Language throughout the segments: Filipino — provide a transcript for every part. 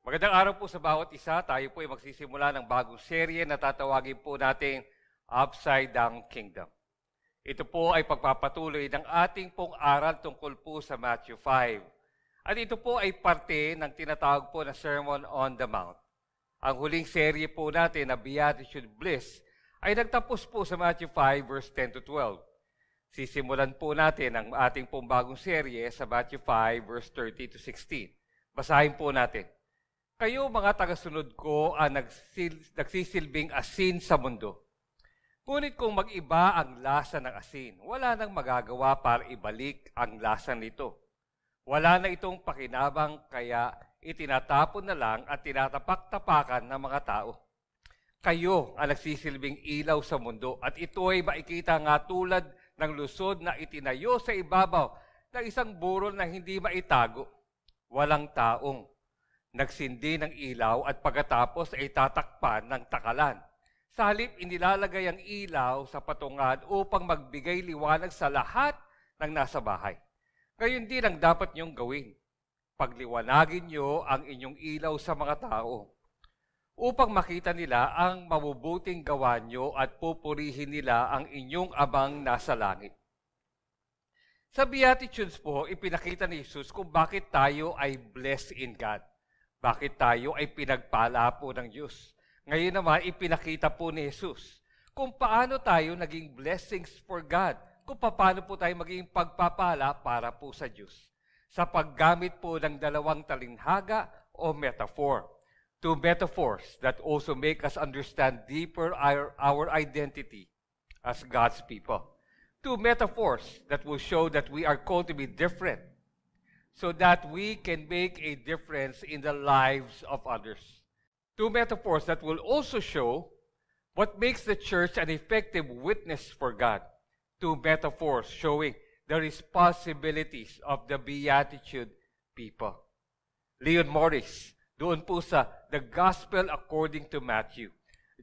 Magandang araw po sa bawat isa. Tayo po ay magsisimula ng bagong serye na tatawagin po natin Upside Down Kingdom. Ito po ay pagpapatuloy ng ating pong aral tungkol po sa Matthew 5. At ito po ay parte ng tinatawag po na Sermon on the Mount. Ang huling serye po natin na Beatitude Bliss ay nagtapos po sa Matthew 5 verse 10 to 12. Sisimulan po natin ang ating pong bagong serye sa Matthew 5 verse 30 to 16. Basahin po natin. Kayo mga tagasunod ko ang nagsisilbing asin sa mundo. Ngunit kung mag-iba ang lasa ng asin, wala nang magagawa para ibalik ang lasa nito. Wala na itong pakinabang kaya itinatapon na lang at tinatapak-tapakan ng mga tao. Kayo ang nagsisilbing ilaw sa mundo at ito ay makikita nga tulad ng lusod na itinayo sa ibabaw ng isang burol na hindi maitago. Walang taong nagsindi ng ilaw at pagkatapos ay tatakpan ng takalan. Sa halip, inilalagay ang ilaw sa patungan upang magbigay liwanag sa lahat ng nasa bahay. Gayon din ang dapat niyong gawin. Pagliwanagin niyo ang inyong ilaw sa mga tao upang makita nila ang mabubuting gawa niyo at pupurihin nila ang inyong Amang nasa langit. Sa Beatitudes po, ipinakita ni Jesus kung bakit tayo ay blessed in God. Bakit tayo ay pinagpala po ng Diyos? Ngayon naman, ipinakita po ni Jesus kung paano tayo naging blessings for God, kung paano po tayo maging pagpapala para po sa Diyos. Sa paggamit po ng dalawang talinhaga o metaphor. Two metaphors that also make us understand deeper our identity as God's people. Two metaphors that will show that we are called to be different, so that we can make a difference in the lives of others. Two metaphors that will also show what makes the church an effective witness for God. Two metaphors showing the responsibilities of the Beatitude people. Leon Morris, doon po sa The Gospel According to Matthew,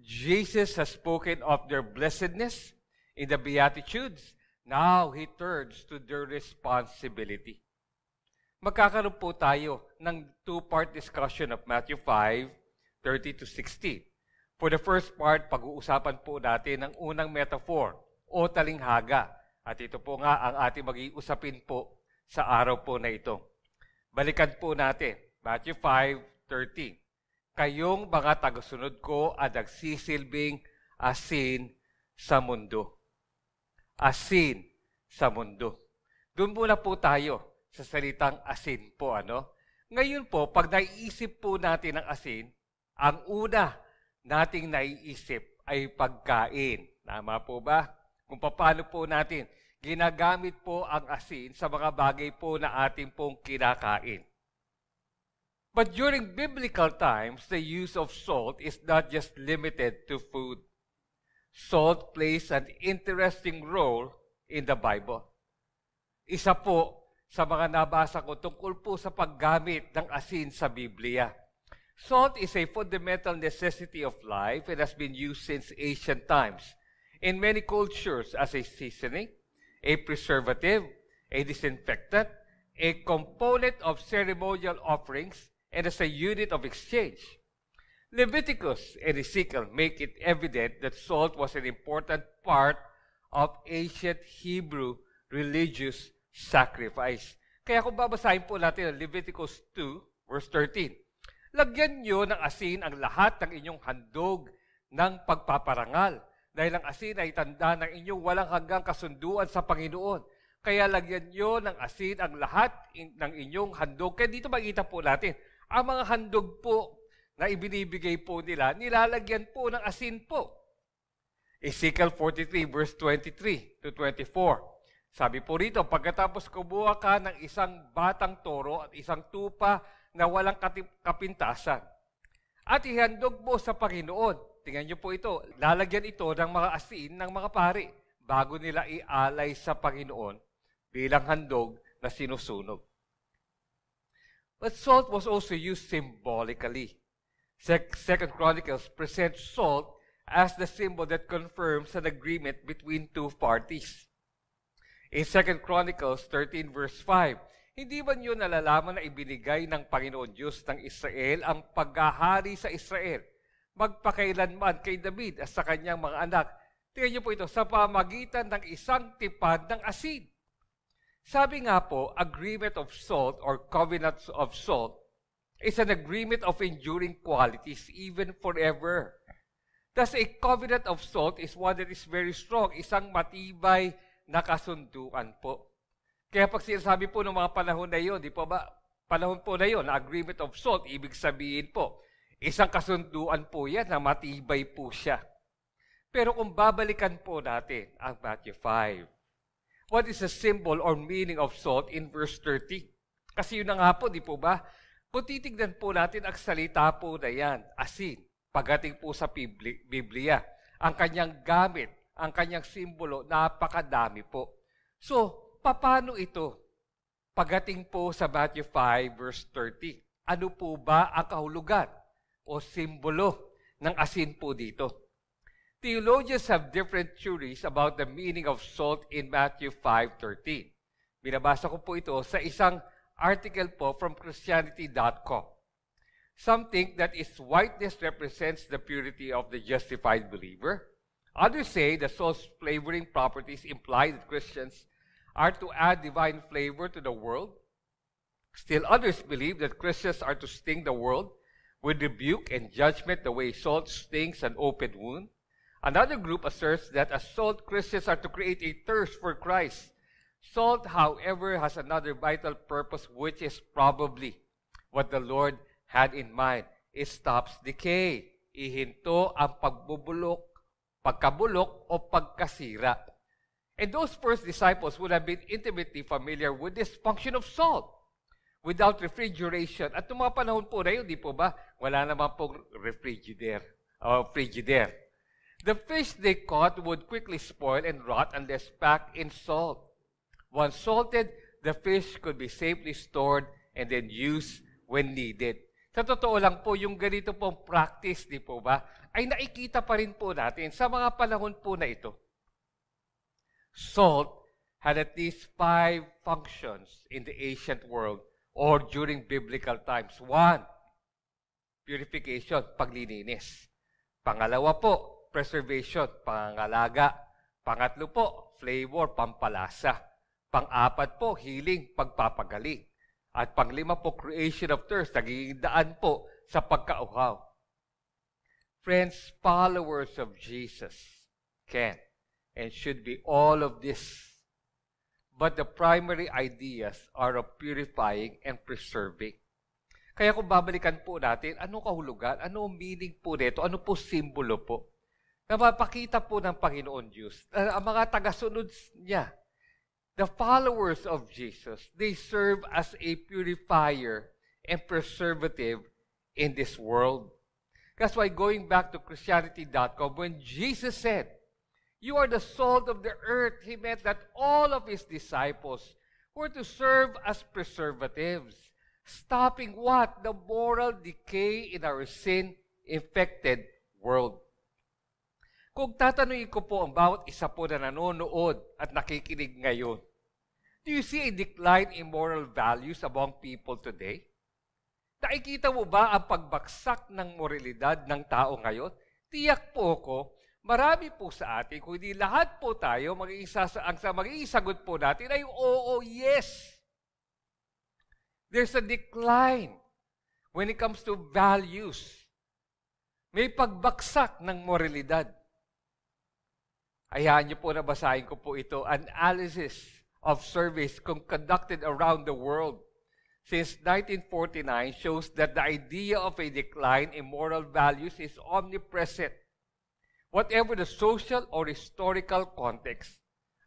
Jesus has spoken of their blessedness in the Beatitudes. Now He turns to their responsibility. Magkakaroon po tayo ng two-part discussion of Matthew 5, 30 to 16. For the first part, pag-uusapan po natin ang unang metaphor o talinghaga. At ito po nga ang ating mag-iusapin po sa araw po na ito. Balikan po natin, Matthew 5:13. Kayong mga tagasunod ko ang nagsisilbing asin sa mundo. Asin sa mundo. Doon muna po tayo sa salitang asin po, ano? Ngayon po, pag naiisip po natin ang asin, ang una nating naiisip ay pagkain. Tama po ba? Kung paano po natin ginagamit po ang asin sa mga bagay po na ating pong kinakain. But during biblical times, the use of salt is not just limited to food. Salt plays an interesting role in the Bible. Isa po sa mga nabasa ko tungkol po sa paggamit ng asin sa Biblia. Salt is a fundamental necessity of life and has been used since ancient times in many cultures as a seasoning, a preservative, a disinfectant, a component of ceremonial offerings, and as a unit of exchange. Leviticus and Ezekiel make it evident that salt was an important part of ancient Hebrew religious sacrifice. Kaya kung babasahin po natin ang Leviticus 2, verse 13, lagyan nyo ng asin ang lahat ng inyong handog ng pagpaparangal, dahil ang asin ay tanda ng inyong walang hanggang kasunduan sa Panginoon. Kaya lagyan nyo ng asin ang lahat ng inyong handog. Kaya dito makita po natin, ang mga handog po na ibinibigay po nila, nilalagyan po ng asin po. Ezekiel 43, verse 23 to 24. Sabi po rito, pagkatapos kumuha ka ng isang batang toro at isang tupa na walang kapintasan, at ihandog mo sa Panginoon. Tingnan niyo po ito, lalagyan ito ng mga asin ng mga pari bago nila ialay sa Panginoon bilang handog na sinusunog. But salt was also used symbolically. Second Chronicles presents salt as the symbol that confirms an agreement between two parties. In 2 Chronicles 13 verse 5, Hindi ba niyo nalalaman na ibinigay ng Panginoon Diyos ng Israel ang paghahari sa Israel, magpakailanman kay David at sa kanyang mga anak? Tingnan niyo po ito, sa pamagitan ng isang tipad ng asin. Sabi nga po, agreement of salt or covenant of salt is an agreement of enduring qualities even forever. Thus, a covenant of salt is one that is very strong, isang matibay na kasunduan po. Kaya pag sinasabi po ng mga panahon na yun, di po ba, panahon po na yun, na agreement of salt, ibig sabihin po, isang kasunduan po yan na matibay po siya. Pero kung babalikan po natin ang Matthew 5, what is the symbol or meaning of salt in verse 30? Kasi yun na nga po, di po ba? Kung titignan po natin ang salita po na yan, asin, pagdating po sa Biblia, ang kanyang gamit, ang kanyang simbolo, napakadami po. So, paano ito? Pagdating po sa Matthew 5 verse 30, ano po ba ang kahulugan o simbolo ng asin po dito? Theologians have different theories about the meaning of salt in Matthew 5:13. Binabasa ko po ito sa isang article po from Christianity.com. Some think that its whiteness represents the purity of the justified believer. Others say the salt's flavoring properties imply that Christians are to add divine flavor to the world. Still others believe that Christians are to sting the world with rebuke and judgment the way salt stings an open wound. Another group asserts that as salt, Christians are to create a thirst for Christ. Salt, however, has another vital purpose, which is probably what the Lord had in mind. It stops decay. Ihinto ang pagkabulok o pagkasira. And those first disciples would have been intimately familiar with this function of salt without refrigeration. At noong mga panahon po na yun, di po ba, wala naman pong frigidaire. The fish they caught would quickly spoil and rot unless packed in salt. Once salted, the fish could be safely stored and then used when needed. Sa totoo lang po, yung ganito pong practice, di po ba, ay nakikita pa rin po natin sa mga panahon po na ito. Salt had at least 5 functions in the ancient world or during biblical times. 1, purification, paglilinis. Pangalawa po, preservation, pangangalaga. Pangatlo po, flavor, pampalasa. Pang-apat po, healing, pagpapagaling. At panglima po, creation of thirst, nagiging daan po sa pagkauhaw. Friends, followers of Jesus can and should be all of this. But the primary ideas are of purifying and preserving. Kaya kung babalikan po natin, anong kahulugan, anong meaning po nito, ano po simbolo po, na mapakita po ng Panginoon Diyos, ang mga tagasunod niya, the followers of Jesus, they serve as a purifier and preservative in this world. That's why going back to Christianity.com, when Jesus said, "You are the salt of the earth," He meant that all of His disciples were to serve as preservatives, stopping what? The moral decay in our sin-infected world. Kung tatanungin ko po ang bawat isa po na nanonood at nakikinig ngayon, do you see a decline in moral values among people today? Nakikita mo ba ang pagbagsak ng moralidad ng tao ngayon? Tiyak po ko, marami po sa atin, kung hindi lahat po tayo, magiging sagot po natin ay oo, yes. There's a decline when it comes to values. May pagbagsak ng moralidad. Hayaan niyo po na basahin ko po ito. Analysis of surveys conducted around the world since 1949 shows that the idea of a decline in moral values is omnipresent, whatever the social or historical context.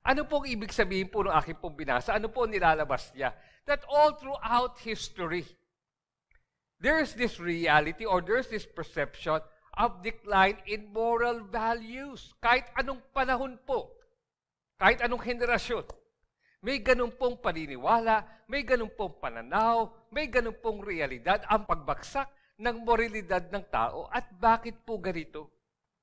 Ano pong ibig sabihin po ng aking pong binasa? Ano po nilalabas niya? That all throughout history, there's this reality or there's this perception of decline in moral values. Kahit anong panahon po, kahit anong henerasyon, may ganun pong paniniwala, may ganun pong pananaw, may ganun pong realidad, ang pagbagsak ng moralidad ng tao. At bakit po ganito?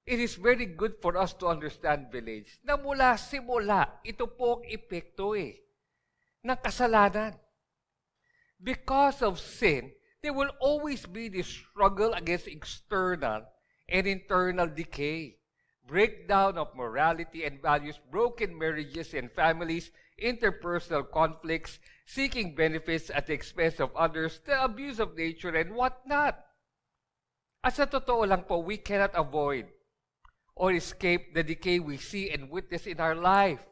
It is very good for us to understand, village, na mula simula, ito po ang epekto ng kasalanan. Because of sin, there will always be this struggle against external and internal decay, breakdown of morality and values, broken marriages and families, interpersonal conflicts, seeking benefits at the expense of others, the abuse of nature, and whatnot. At sa totoo lang po, we cannot avoid or escape the decay we see and witness in our life,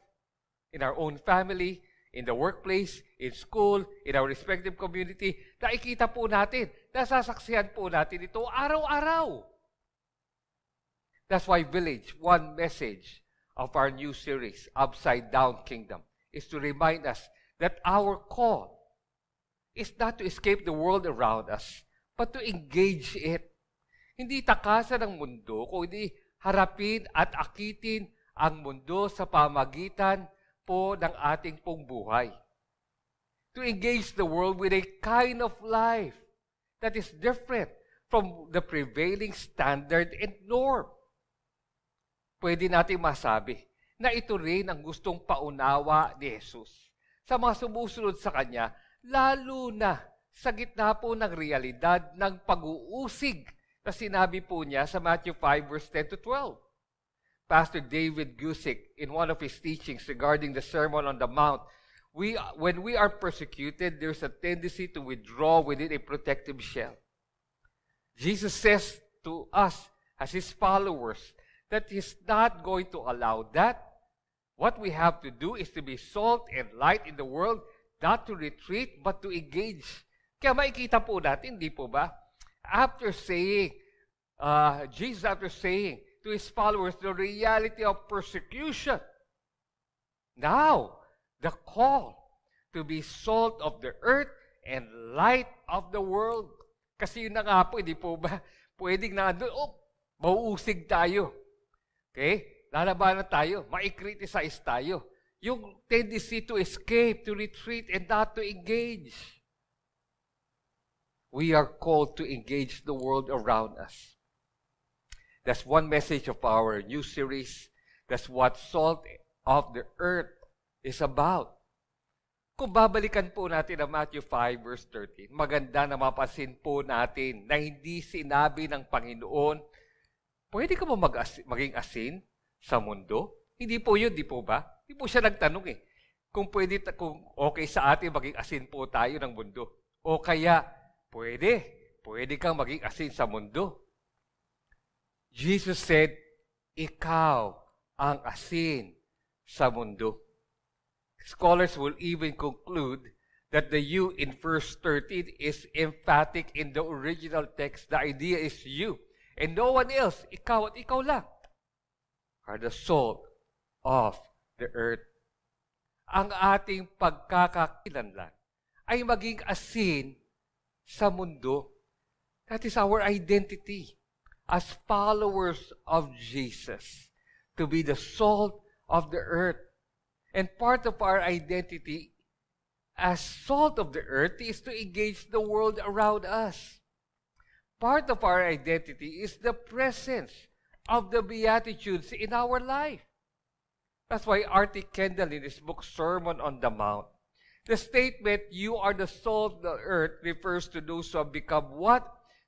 in our own family, in the workplace, in school, in our respective community. Nakikita po natin, nasasaksihan po natin ito araw-araw. That's why Village, one message of our new series, Upside Down Kingdom, is to remind us that our call is not to escape the world around us, but to engage it. Hindi takasan ng mundo, kundi harapin at akitin ang mundo sa pamagitan po ng ating pong buhay. To engage the world with a kind of life that is different from the prevailing standard and norm. Pwede natin masabi na ito rin ang gustong paunawa ni Jesus sa mga sumusunod sa Kanya, lalo na sa gitna po ng realidad ng pag-uusig na sinabi po niya sa Matthew 5 verse 10 to 12. Pastor David Gusick, in one of his teachings regarding the Sermon on the Mount, when we are persecuted, there's a tendency to withdraw within a protective shell. Jesus says to us as His followers that He's not going to allow that. What we have to do is to be salt and light in the world, not to retreat, but to engage. Kaya makikita po natin, di po ba? Jesus after saying to His followers the reality of persecution, now the call to be salt of the earth and light of the world. Kasi yun na nga po, di po ba? Pwedeng na doon, mauusig tayo. Okay? Lalabanan tayo. Ma-criticize tayo. Yung tendency to escape, to retreat, and not to engage. We are called to engage the world around us. That's one message of our new series. That's what Salt of the Earth is about. Kung babalikan po natin ang Matthew 5 verse 13, maganda na mapansin po natin na hindi sinabi ng Panginoon, pwede ka ba maging asin sa mundo? Hindi po yun, di po ba? Hindi po siya nagtanong eh. Kung okay sa atin maging asin po tayo ng mundo. O kaya, pwede kang maging asin sa mundo. Jesus said, ikaw ang asin sa mundo. Scholars will even conclude that the you in verse 13 is emphatic in the original text. The idea is you. And no one else, ikaw at ikaw lang, are the salt of the earth. Ang ating pagkakakilanlan ay maging asin sa mundo. That is our identity as followers of Jesus, to be the salt of the earth. And part of our identity as salt of the earth is to engage the world around us. Part of our identity is the presence of the Beatitudes in our life. That's why R.T. Kendall, in his book, Sermon on the Mount, the statement, you are the salt of the earth, refers to those who have become what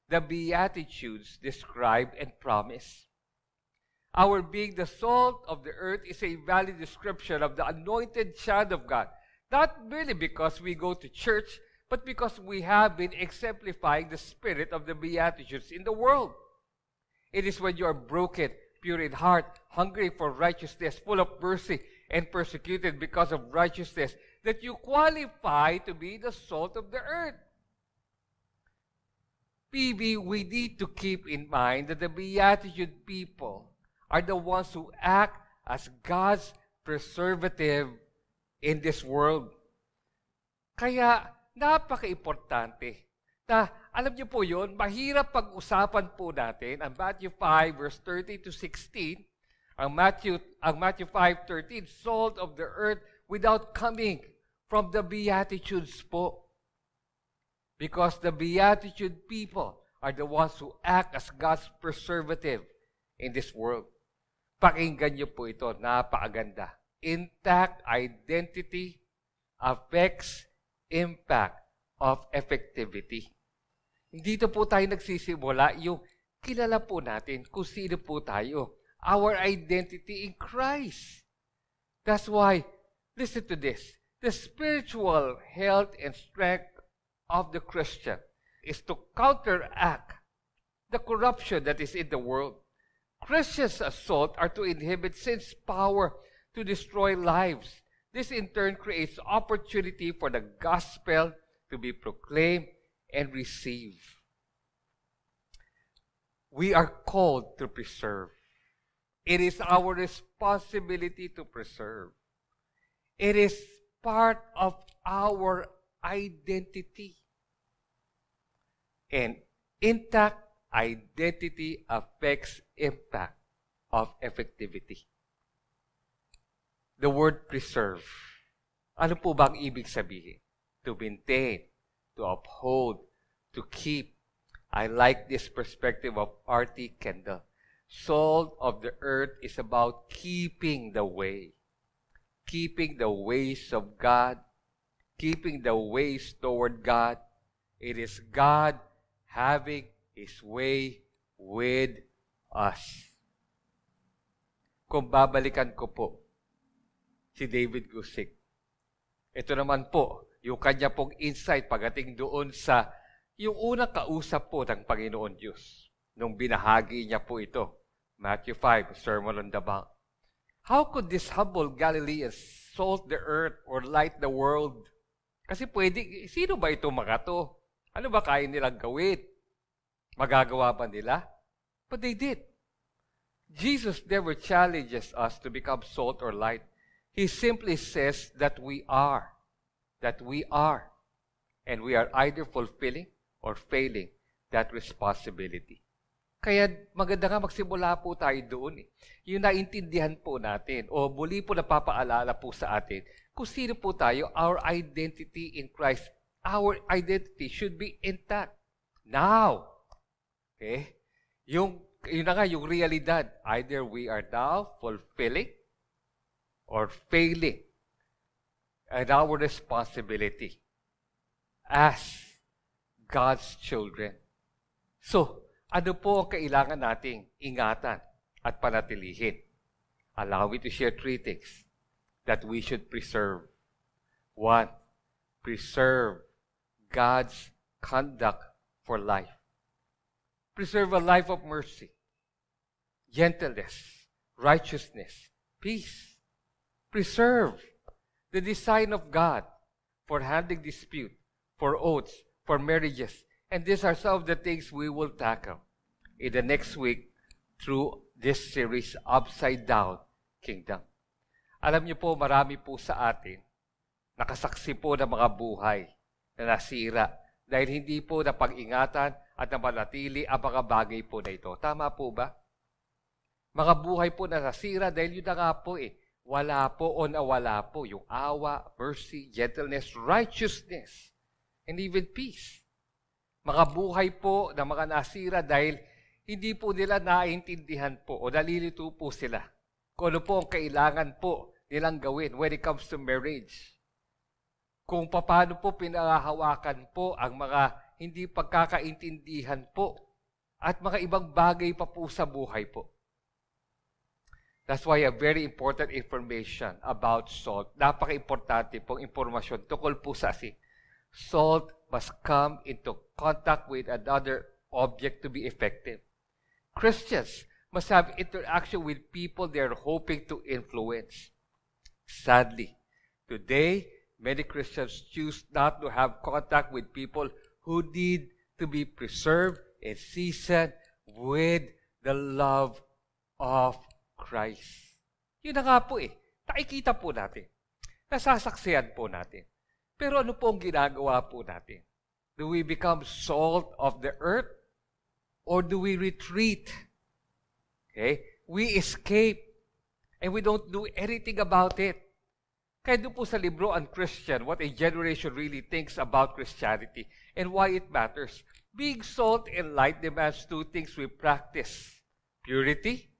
the Beatitudes describe and promise. Our being the salt of the earth is a valid description of the anointed child of God, not merely because we go to church, but because we have been exemplifying the spirit of the Beatitudes in the world. It is when you are broken, pure in heart, hungry for righteousness, full of mercy, and persecuted because of righteousness, that you qualify to be the salt of the earth. PB, we need to keep in mind that the Beatitude people are the ones who act as God's preservative in this world. Kaya, napaka-importante na, alam niyo po yun, mahirap pag-usapan po natin ang Matthew 5 verse 30 to 16, ang Matthew 5:13, salt of the earth, without coming from the Beatitudes po. Because the Beatitude people are the ones who act as God's preservative in this world. Pakinggan niyo po ito, napakaganda. Intact identity affects impact of effectivity. Dito po tayo nagsisimula yung kilala po natin kung sino po tayo. Our identity in Christ. That's why, listen to this. The spiritual health and strength of the Christian is to counteract the corruption that is in the world. Christians' assault are to inhibit sin's power to destroy lives. This in turn creates opportunity for the gospel to be proclaimed and received. We are called to preserve. It is our responsibility to preserve. It is part of our identity. And intact identity affects impact of effectivity. The word preserve. Ano po ba ang ibig sabihin? To maintain, to uphold, to keep. I like this perspective of R.T. Kendall. Salt of the earth is about keeping the way. Keeping the ways of God. Keeping the ways toward God. It is God having His way with us. Kung babalikan ko po si David Gusick, ito naman po, yung kanya pong insight pagdating doon sa yung unang kausap po ng Panginoon Diyos. Nung binahagi niya po ito, Matthew 5, Sermon on the Mount. How could this humble Galilean salt the earth or light the world? Kasi pwede, sino ba ito mga to? Ano ba kaya nilang gawin? Magagawa ba nila? But they did. Jesus never challenges us to become salt or light. He simply says that we are. That we are. And we are either fulfilling or failing that responsibility. Kaya maganda nga magsimula po tayo doon. Yung naintindihan po natin o muli po napapaalala po sa atin kung sino po tayo, our identity in Christ. Our identity should be intact. Now, okay? Yun na nga, yung realidad. Either we are now fulfilling or failing and our responsibility as God's children. So, ano po ang kailangan nating ingatan at panatilihin? Allow me to share 3 things that we should preserve. 1, preserve God's conduct for life. Preserve a life of mercy, gentleness, righteousness, peace. Preserve the design of God for handling dispute, for oaths, for marriages. And these are some of the things we will tackle in the next week through this series, Upside Down Kingdom. Alam niyo po, marami po sa atin nakasaksi po ng mga buhay na nasira dahil hindi po napag-ingatan at napanatili ang mga bagay po na ito. Tama po ba? Mga buhay po na nasira dahil yun na nga po wala po o nawala po yung awa, mercy, gentleness, righteousness, and even peace. Mga buhay po na mga nasira dahil hindi po nila naintindihan po o nalilito po sila kung ano po ang kailangan po nilang gawin when it comes to marriage. Kung paano po pinahahawakan po ang mga hindi pagkakaintindihan po at mga ibang bagay pa po sa buhay po. That's why a very important information about salt. Napaka-importante pong impormasyon tungkol po sa asin. Salt must come into contact with another object to be effective. Christians must have interaction with people they are hoping to influence. Sadly, today, many Christians choose not to have contact with people who need to be preserved and seasoned with the love of Christ. Yun na nga po nakikita po natin. Nasasaksihan po natin. Pero ano po ang ginagawa po natin? Do we become salt of the earth? Or do we retreat? Okay? We escape. And we don't do anything about it. Kaya doon po sa libro Unchristian, what a generation really thinks about Christianity and why it matters. Being salt and light demands 2 things we practice. Purity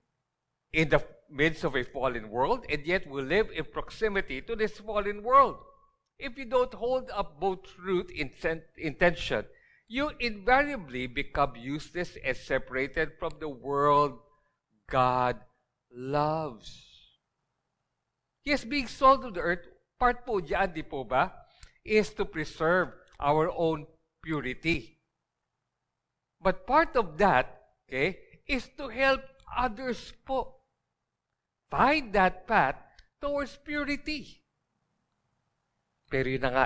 in the midst of a fallen world, and yet we live in proximity to this fallen world. if you don't hold up both truth and intention, you invariably become useless and separated from the world God loves. Yes, being salt of the earth, part po dyan, di po ba, is to preserve our own purity. But part of that, okay, is to help others po find that path towards purity. Pero yun na nga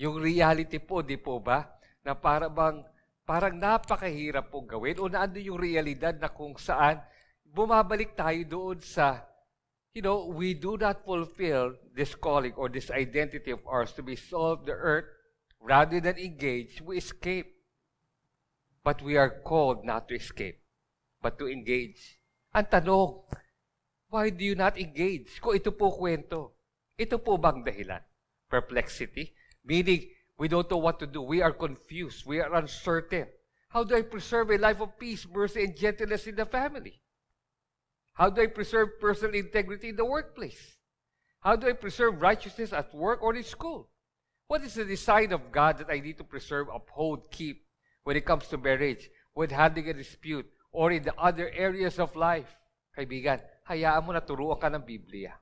yung reality po, di po ba, na parang napakahirap pong gawin o naando yung realidad na kung saan bumabalik tayo doon sa, we do not fulfill this calling or this identity of ours to be salt of the earth. Rather than engage, we escape. But we are called not to escape, but to engage. Ang tanong, why do you not engage? Kung ito po kwento, ito po bang dahilan? Perplexity? Meaning, we don't know what to do. We are confused. We are uncertain. How do I preserve a life of peace, mercy, and gentleness in the family? How do I preserve personal integrity in the workplace? How do I preserve righteousness at work or in school? What is the design of God that I need to preserve, uphold, keep when it comes to marriage, when handling a dispute, or in the other areas of life? Kaibigan, hayaan mo na turuan ka ng Biblia.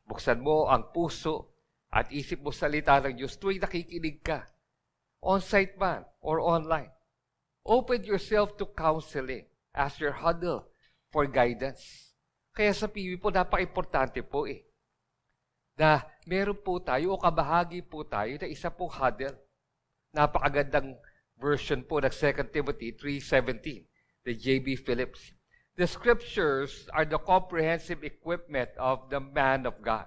Buksan mo ang puso at isip mo salita ng Diyos tuwing nakikinig ka, on-site man or online. Open yourself to counseling as your huddle for guidance. Kaya sa PB po, napaka-importante po na meron po tayo o kabahagi po tayo na isa pong huddle. Napakagandang version po ng 2 Timothy 3:17, the J.B. Phillips. The scriptures are the comprehensive equipment of the man of God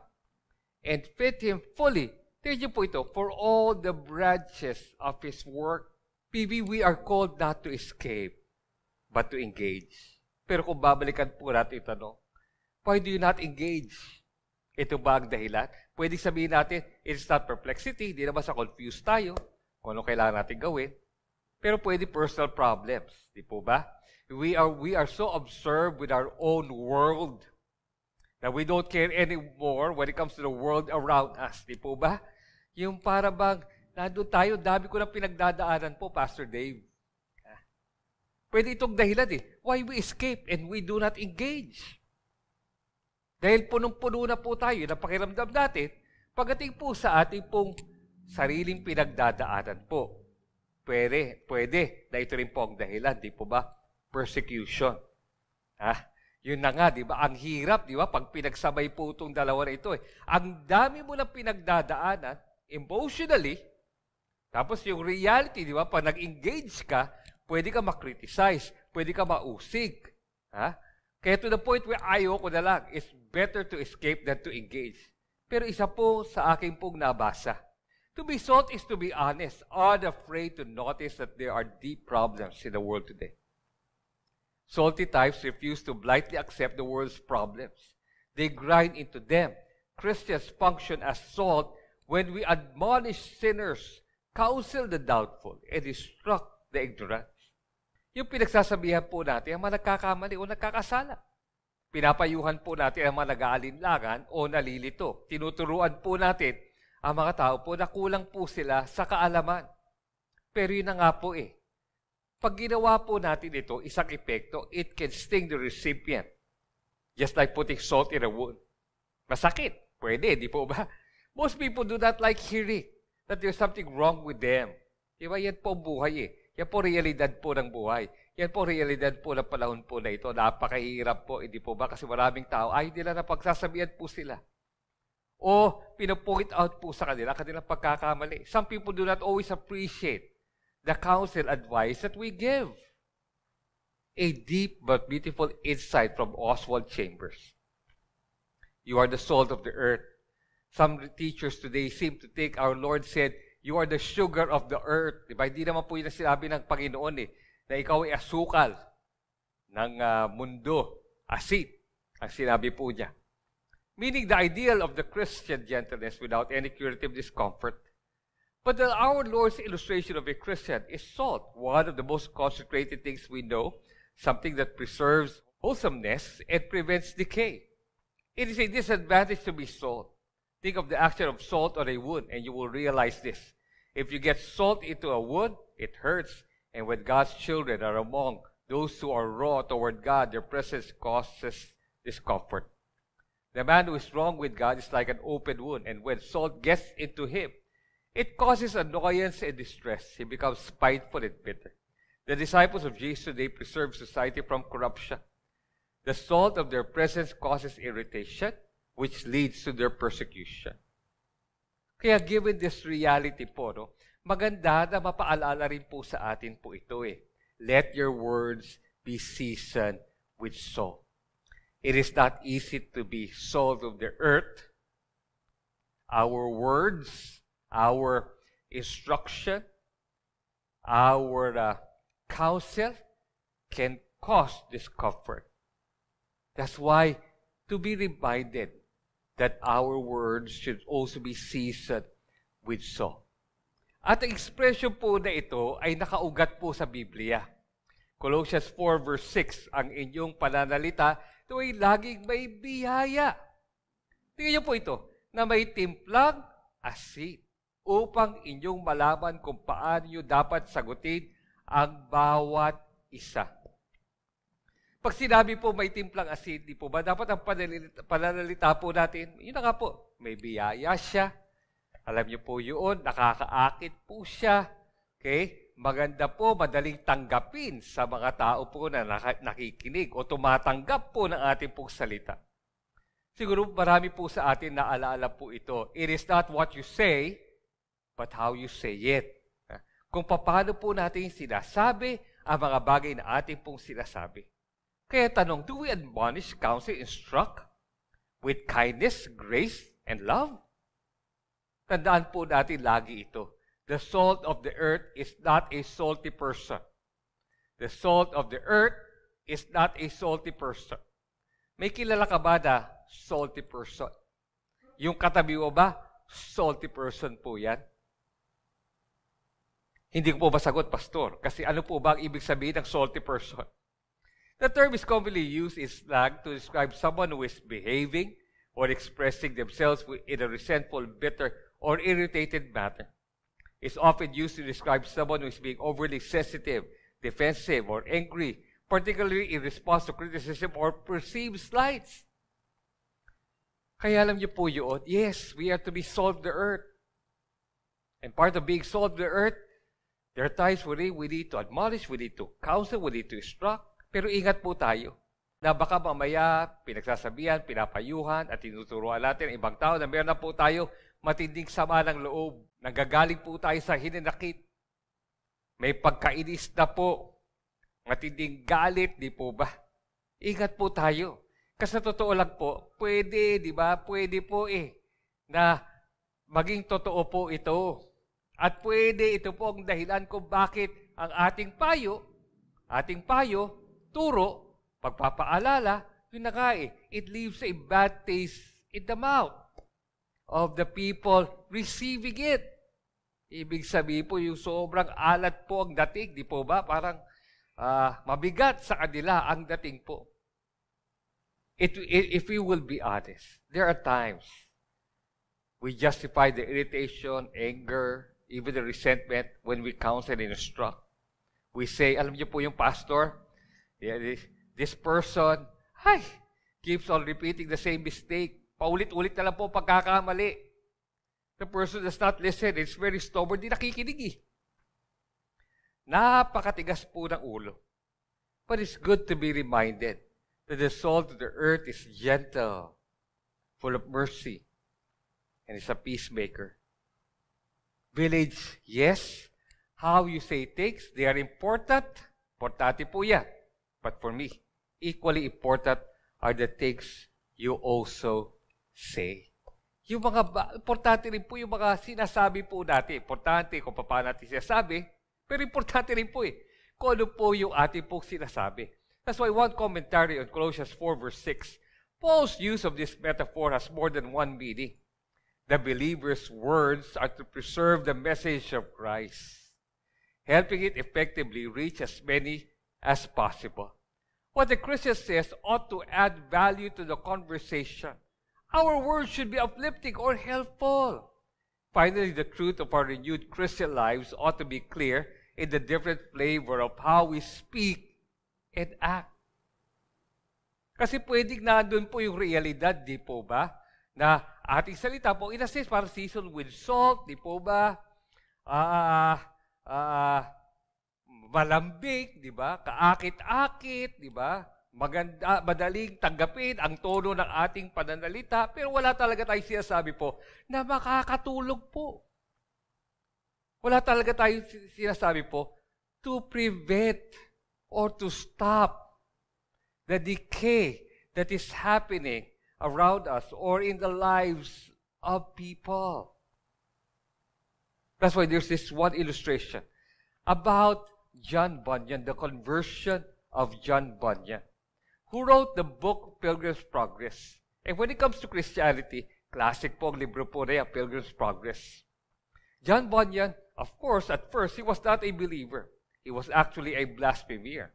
and fit him fully. Tignan niyo po ito, for all the branches of his work. PB, we are called not to escape, but to engage. Pero kung babalikan po natin ito, why do you not engage? Ito ba ang dahilan? Pwede sabihin natin, it's not perplexity, hindi naman sa confused tayo, kung ano kailangan natin gawin. Pero pwede personal problems, di po ba? We are so absorbed with our own world that we don't care anymore when it comes to the world around us. Di po ba? Yung para bang, nandun tayo, dami ko na pinagdadaanan po, Pastor Dave. Pwede itong dahilan why we escape and we do not engage. Dahil punong-puno na po tayo, na pakiramdam natin, pagdating po sa ating pong sariling pinagdadaanan po. Pwede na ito rin po ang dahilan, di po ba? Persecution. Yun na nga, di ba? Ang hirap, di ba? Pag pinagsabay po itong dalawa na ito. Ang dami mo na pinagdadaanan, emotionally, tapos yung reality, di ba? Pag nag-engage ka, pwede ka makriticize, pwede ka mausig. Kaya to the point where ayoko na lang, it's better to escape than to engage. Pero isa po sa aking pong nabasa, to be salt is to be honest, unafraid to notice that there are deep problems in the world today. Salty types refuse to blindly accept the world's problems. They grind into them. Christians function as salt when we admonish sinners, counsel the doubtful, and instruct the ignorant. Yung pinagsasabihan po natin ang mga nagkakamali o nagkakasala. Pinapayuhan po natin ang mga nag-aalinlangan o nalilito. Tinuturuan po natin ang mga tao po na kulang po sila sa kaalaman. Pero yun na nga po Pag ginawa po natin ito, isang epekto, it can sting the recipient. Just like putting salt in a wound. Masakit. Pwede, di po ba? Most people do not like hearing that there's something wrong with them. Diba? Yan po ang buhay Yan po realidad po ng buhay. Yan po realidad po ng panahon po na ito. Napakahirap po, hindi po ba? Kasi maraming tao, ay hindi na napagsasabihan po sila. O pinapoint out po sa kanila, kanilang pagkakamali. Some people do not always appreciate the counsel advice that we give. A deep but beautiful insight from Oswald Chambers. You are the salt of the earth. Some teachers today seem to think our Lord said, you are the sugar of the earth. Diba? Hindi naman po yun ang sinabi ng Panginoon na ikaw ay asukal ng mundo. Asin, ang sinabi po niya. Meaning the ideal of the Christian gentleness without any curative discomfort. But our Lord's illustration of a Christian is salt, one of the most concentrated things we know, something that preserves wholesomeness and prevents decay. It is a disadvantage to be salt. Think of the action of salt on a wound, and you will realize this. If you get salt into a wound, it hurts. And when God's children are among those who are raw toward God, their presence causes discomfort. The man who is wrong with God is like an open wound, and when salt gets into him, it causes annoyance and distress. He becomes spiteful and bitter. The disciples of Jesus today preserve society from corruption. The salt of their presence causes irritation, which leads to their persecution. Kaya given this reality po, no, maganda na mapaalala rin po sa atin po ito eh. Let your words be seasoned with salt. It is not easy to be salt of the earth. Our words, our instruction, our counsel can cause discomfort. That's why to be reminded that our words should also be seasoned with salt. At ang expression po na ito ay nakaugat po sa Biblia. Colossians 4 verse 6, ang inyong pananalita, ito ay laging may biyaya. Tingnan niyo po ito, na may timplang asin upang inyong malaman kung paano niyo dapat sagutin ang bawat isa. Pag sinabi po may timplang asin, di po ba dapat ang pananalita po natin, yun na nga po, may biyaya siya. Alam niyo po yun, nakakaakit po siya. Okay? Maganda po, madaling tanggapin sa mga tao po na nakikinig o tumatanggap po ng ating pong salita. Siguro marami po sa atin na alaala po ito. It is not what you say, but how you say it. Kung paano po natin sinasabi ang mga bagay na ating pong sinasabi. Kaya tanong, do we admonish, counsel, instruct with kindness, grace, and love? Tandaan po natin lagi ito. The salt of the earth is not a salty person. The salt of the earth is not a salty person. May kilala ka ba na salty person? Yung katabi mo ba, salty person po yan? Hindi ko po masagot, Pastor. Kasi ano po ba ang ibig sabihin ng salty person? The term is commonly used in slang to describe someone who is behaving or expressing themselves in a resentful, bitter, or irritated manner. It's often used to describe someone who is being overly sensitive, defensive, or angry, particularly in response to criticism or perceived slights. Kaya alam niyo po yun, yes, we are to be salt of the earth. And part of being salt of the earth, there are times where we need to admonish, we need to counsel, we need to instruct. Pero ingat po tayo na baka mamaya pinagsasabihan, pinapayuhan, at tinuturuan natin ang ibang tao na meron na po tayo matinding sama ng loob. Nanggagaling po tayo sa hininakit. May pagkainis na po. Matinding galit, di po ba? Ingat po tayo. Kasi sa totoo lang po, pwede, di ba? Pwede po na maging totoo po ito. At pwede ito po ang dahilan kung bakit ang ating payo, turo, pagpapaalala, yun na nga it leaves a bad taste in the mouth of the people receiving it. Ibig sabihin po, yung sobrang alat po ang dating, di po ba? Parang mabigat sa kanila ang dating po. If we will be honest, there are times we justify the irritation, anger, even the resentment when we counsel and instruct. We say, alam niyo po yung pastor, this person, keeps on repeating the same mistake. Paulit-ulit na lang po pagkakamali. The person does not listen. It's very stubborn. Di nakikinig Napakatigas po ng ulo. But it's good to be reminded that the salt of the earth is gentle, full of mercy, and is a peacemaker. Village, yes. How you say things, they are important. Importante po yan. But for me, equally important are the things you also say. Yung mga, importante rin po yung mga sinasabi po natin. Importante kung paano natin sinasabi, pero importante rin po kung ano po yung ating pong sinasabi. That's why one commentary on Colossians 4 verse 6, Paul's use of this metaphor has more than one meaning. The believer's words are to preserve the message of Christ, helping it effectively reach as many as possible. What the Christian says ought to add value to the conversation, Our words should be uplifting or helpful. Finally, the truth of our renewed Christian lives ought to be clear in the different flavor of how we speak and act. Kasi pwedeng nandun po yung realidad, di po ba? Na ating salita po, in a sense, parang seasoned with salt, di po ba? Malambing, di ba? Kaakit-akit, di ba? Maganda, madaling tanggapin ang tono ng ating pananalita, pero wala talaga tayong sinasabi po na makakatulog po. Wala talaga tayong sinasabi po to prevent or to stop the decay that is happening around us or in the lives of people. That's why there's this one illustration about John Bunyan, the conversion of John Bunyan, who wrote the book Pilgrim's Progress. And when it comes to Christianity, classic po ang libro po na yan, Pilgrim's Progress. John Bunyan, of course, at first, he was not a believer. He was actually a blasphemer.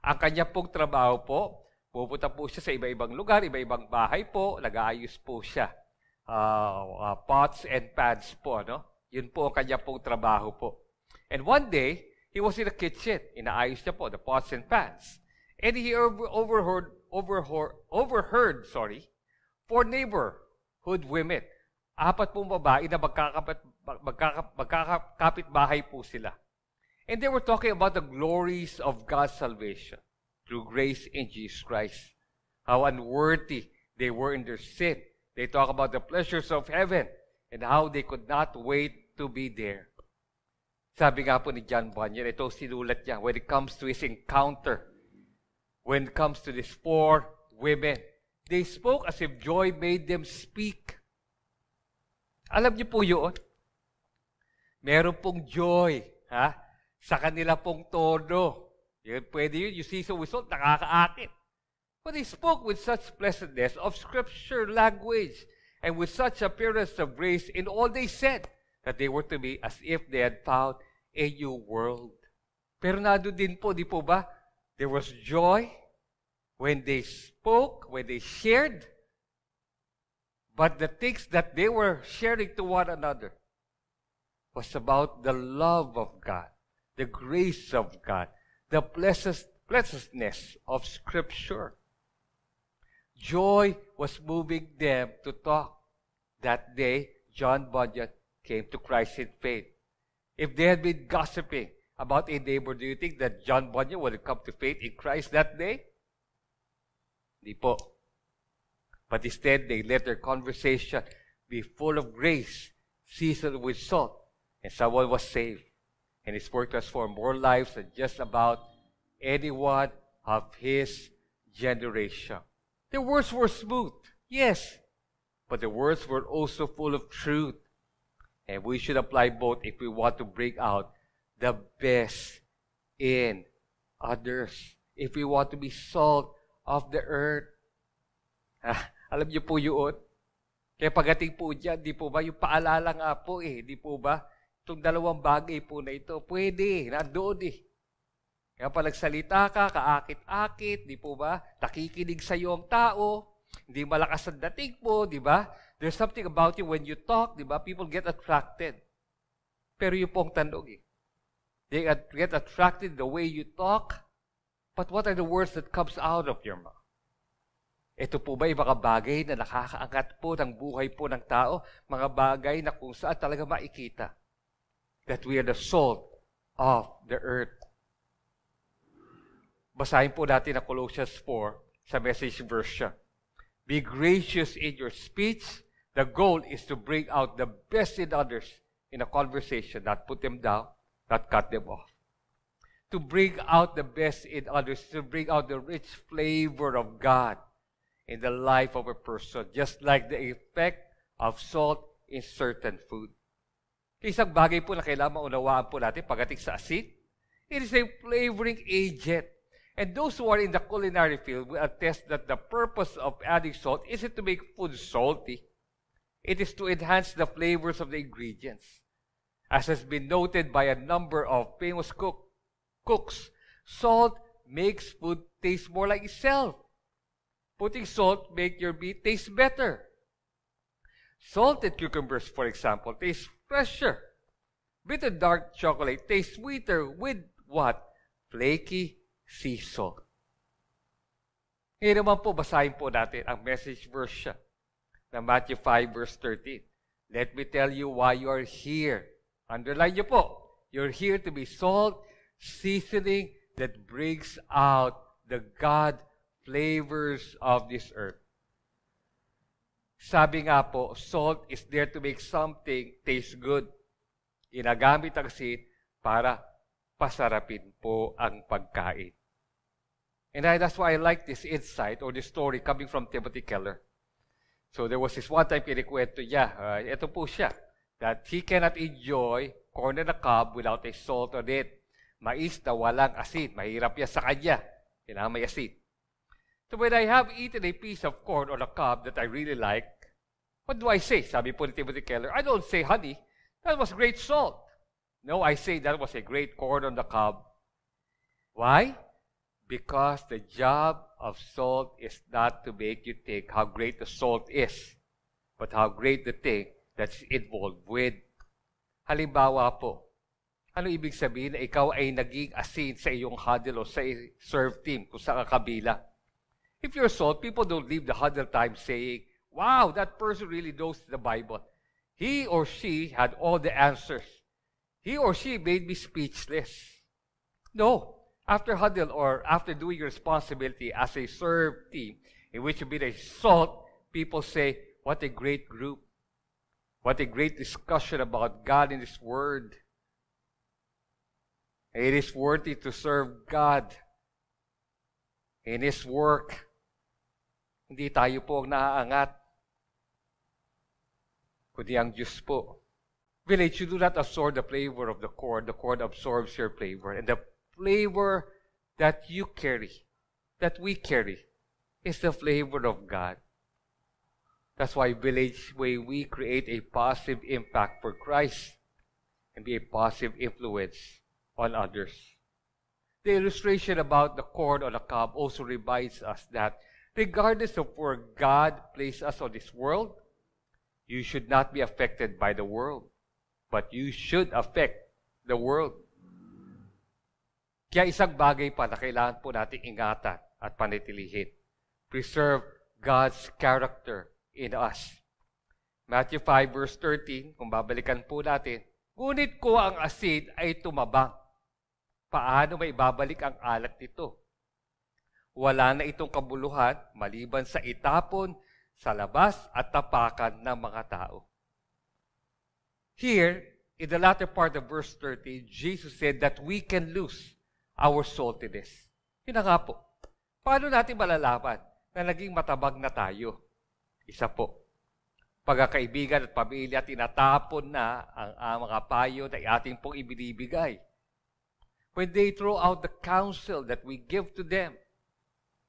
Ang kanya pong trabaho po, pupunta po siya sa iba-ibang lugar, iba-ibang bahay po, nag-aayos po siya. Pots and pans po, no? Yun po ang kanya pong trabaho po. And one day, he was in the kitchen. Inaayos niya po the pots and pans. And he overheard four neighborhood women. 4 pong babae na magkakapit-bahay po sila. And they were talking about the glories of God's salvation through grace in Jesus Christ. How unworthy they were in their sin. They talk about the pleasures of heaven and how they could not wait to be there. Sabi nga po ni John Bunyan, ito sinulat niya, when it comes to his encounter, when it comes to these 4 women, they spoke as if joy made them speak. Alam niyo po yun? Meron pong joy, sa kanila pong tono. Yun, pwede yun, you see, so we saw, nakakaakit. But they spoke with such pleasantness of scripture language and with such appearance of grace in all they said that they were to be as if they had found a new world. Pero nandun din po, di po ba? There was joy when they spoke, when they shared, but the things that they were sharing to one another was about the love of God, the grace of God, the pleasantness of Scripture. Joy was moving them to talk. That day, John Bunyan came to Christ in faith. If they had been gossiping about a neighbor, do you think that John Bunyan would have come to faith in Christ that day? Di po. But instead, they let their conversation be full of grace, seasoned with salt, and someone was saved. And his work transformed more lives than just about anyone of his generation. The words were smooth, yes, but the words were also full of truth. And we should apply both if we want to bring out the best in others. If we want to be salt of the earth. Alam niyo po yun? Kaya pagdating po dyan, di po ba, yung paalala nga po di po ba? Itong 2 bagay po na ito, pwede, nandoon Kaya pag nagsalita ka, kaakit-akit, di po ba? Nakikinig sa iyo ang tao, hindi malakas ang dating po, di ba? There's something about you when you talk, di ba? People get attracted. Pero yung pong tanong they get attracted the way you talk, but what are the words that comes out of your mouth? Ito po ba yung mga bagay na nakakaangat po ng buhay po ng tao? Mga bagay na kung saan talaga makikita that we are the salt of the earth. Basahin po natin ang Colossians 4 sa Message version. Be gracious in your speech. The goal is to bring out the best in others in a conversation, not put them down, not cut them off. To bring out the best in others, to bring out the rich flavor of God in the life of a person, just like the effect of salt in certain food. Isang bagay po na kailangan maunawaan po natin pagdating sa asin, it is a flavoring agent. And those who are in the culinary field will attest that the purpose of adding salt isn't to make food salty. It is to enhance the flavors of the ingredients. As has been noted by a number of famous cooks, salt makes food taste more like itself. Putting salt makes your meat taste better. Salted cucumbers, for example, taste fresher. Bitter dark chocolate tastes sweeter with what? Flaky sea salt. Ngayon naman po, basahin po natin ang message version na Matthew 5 verse 13. Let me tell you why you are here. Underline niyo po. You're here to be salt, seasoning that brings out the God flavors of this earth. Sabi nga po, salt is there to make something taste good. Ginagamit ang asin para pasarapin po ang pagkain. And that's why I like this insight or this story coming from Timothy Keller. So there was this one time kinikwento niya, ito po siya, that he cannot enjoy corn on the cob without a salt on it. Mais na walang asin. Mahirap yan sa kanya. Kailangan may asin. So when I have eaten a piece of corn on the cob that I really like, what do I say? Sabi po ni Timothy Keller, I don't say, honey, that was great salt. No, I say that was a great corn on the cob. Why? Because the job of salt is not to make you think how great the salt is, but how great the thing that's involved with. Halimbawa po, ano ibig sabihin na ikaw ay naging asin sa iyong huddle o sa serve team kung saan ka kabila? If you're salt, people don't leave the huddle time saying, wow, that person really knows the Bible. He or she had all the answers. He or she made me speechless. No. After huddle or after doing your responsibility as a serve team in which you've been a salt, people say, what a great group. What a great discussion about God and His Word. It is worthy to serve God in His work. Hindi tayo po ang naaangat, kundi ang Diyos po. Village, you do not absorb the flavor of the corn absorbs your flavor. And the flavor that you carry, that we carry, is the flavor of God. That's why Village Way, we create a positive impact for Christ and be a positive influence on others. The illustration about the corn on the cob also reminds us that regardless of where God placed us on this world, you should not be affected by the world, but you should affect the world. Kaya isang bagay pa na kailangan po nating ingatan at panatilihin. Preserve God's character in us. Matthew 5 verse 13, kung babalikan po natin, ngunit ko ang asin ay tumabang. Paano may babalik ang alat nito? Wala na itong kabuluhan maliban sa itapon sa labas at tapakan ng mga tao. Here, in the latter part of verse 13, Jesus said that we can lose our saltiness. Yun na nga po. Paano natin malalaman na naging matabag na tayo? Isa po. Pagkakaibigan at pamilya, tinatapon na ang mga payo na ating pong ibinibigay. When they throw out the counsel that we give to them,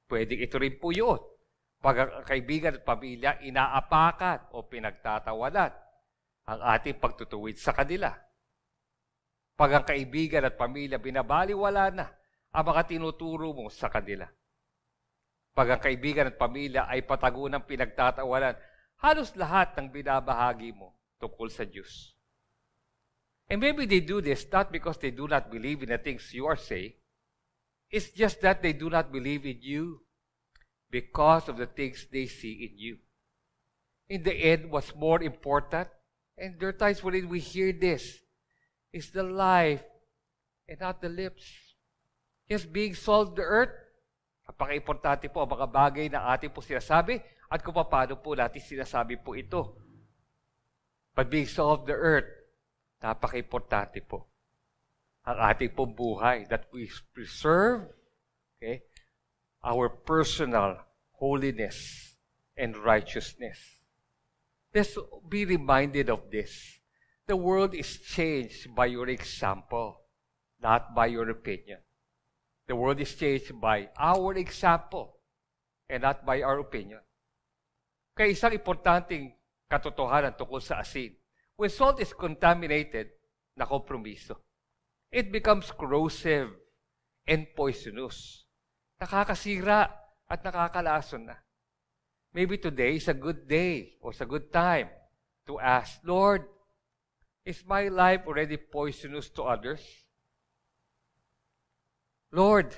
pwedeng ito rin po yun. Pagkakaibigan at pamilya, inaapakan o pinagtatawanan ang ating pagtutuwid sa kanila. Pag ang kaibigan at pamilya, binabaliwala na ang mga tinuturo mo sa kanila. Pag ang kaibigan at pamilya ay patago ng pinagtatawanan, halos lahat ng binabahagi mo tungkol sa Diyos. And maybe they do this not because they do not believe in the things you are saying. It's just that they do not believe in you because of the things they see in you. In the end, what's more important, and there are times when we hear this, is the life and not the lips. Yes, being salt of the earth, napaka-importante po ang mga bagay na ating po sinasabi at kung paano po natin sinasabi po ito. But being salt of the earth, napaka-importante po ang ating pong buhay that we preserve our personal holiness and righteousness. Let's be reminded of this. The world is changed by your example, not by your opinion. The world is changed by our example and not by our opinion. Kaya isang importanteng katotohanan tungkol sa asin. When salt is contaminated, na kompromiso. It becomes corrosive and poisonous. Nakakasira at nakakalason na. Maybe today is a good day or it's a good time to ask, Lord, is my life already poisonous to others? Lord,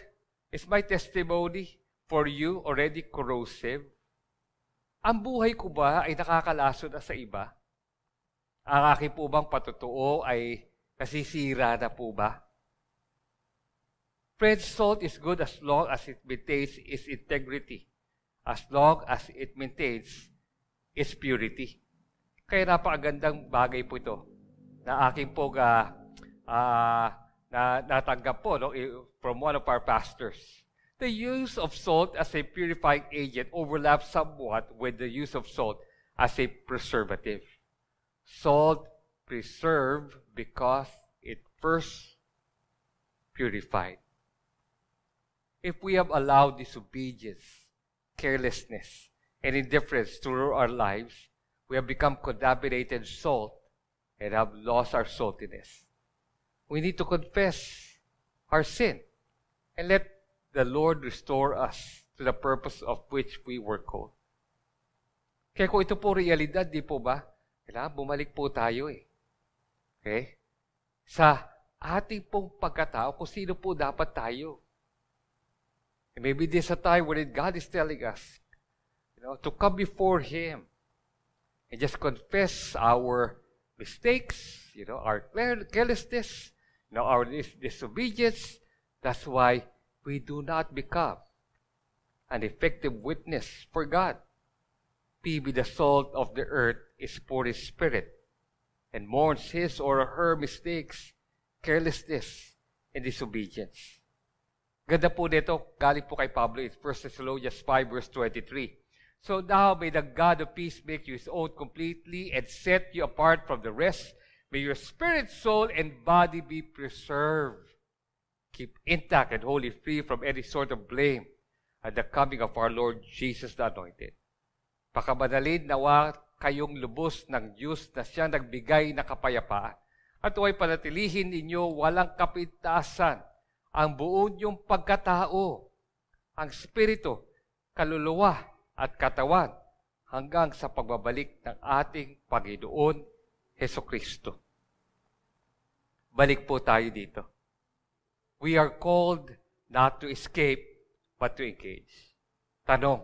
is my testimony for you already corrosive? Ang buhay ko ba ay nakakalason na sa iba? Ang aking po bang patutuo ay nasisira na po ba? Friends, salt is good as long as it maintains its integrity, as long as it maintains its purity. Kaya napakagandang bagay po ito na aking po natanggap po from one of our pastors. The use of salt as a purifying agent overlaps somewhat with the use of salt as a preservative. Salt preserved because it first purified. If we have allowed disobedience, carelessness, and indifference to rule our lives, we have become contaminated salt and have lost our saltiness. We need to confess our sin and let the Lord restore us to the purpose of which we were called. Kaya kung ito po realidad, di po ba? Kailangan bumalik po tayo eh. Okay? Sa ating pong pagkatao, kung sino po dapat tayo. And maybe this is a time wherein God is telling us, to come before Him and just confess our mistakes, our carelessness, our disobedience. That's why we do not become an effective witness for God. Maybe the salt of the earth is for His Spirit and mourns his or her mistakes, carelessness, and disobedience. Ganda po nito, galing po kay Pablo, it's 1 Thessalonians 5 verse 23. So now may the God of peace make you His own completely and set you apart from the rest. May your spirit, soul, and body be preserved. Keep intact and wholly free from any sort of blame at the coming of our Lord Jesus the Anointed. Pakamadalin nawa kayong lubos ng Diyos na Siyang nagbigay na kapayapaan at huwag panatilihin ninyo walang kapintasan ang buo niyong pagkatao, ang spirito, kaluluwa at katawan hanggang sa pagbabalik ng ating Panginoon Hesukristo. Balik po tayo dito. We are called not to escape, but to engage. Tanong,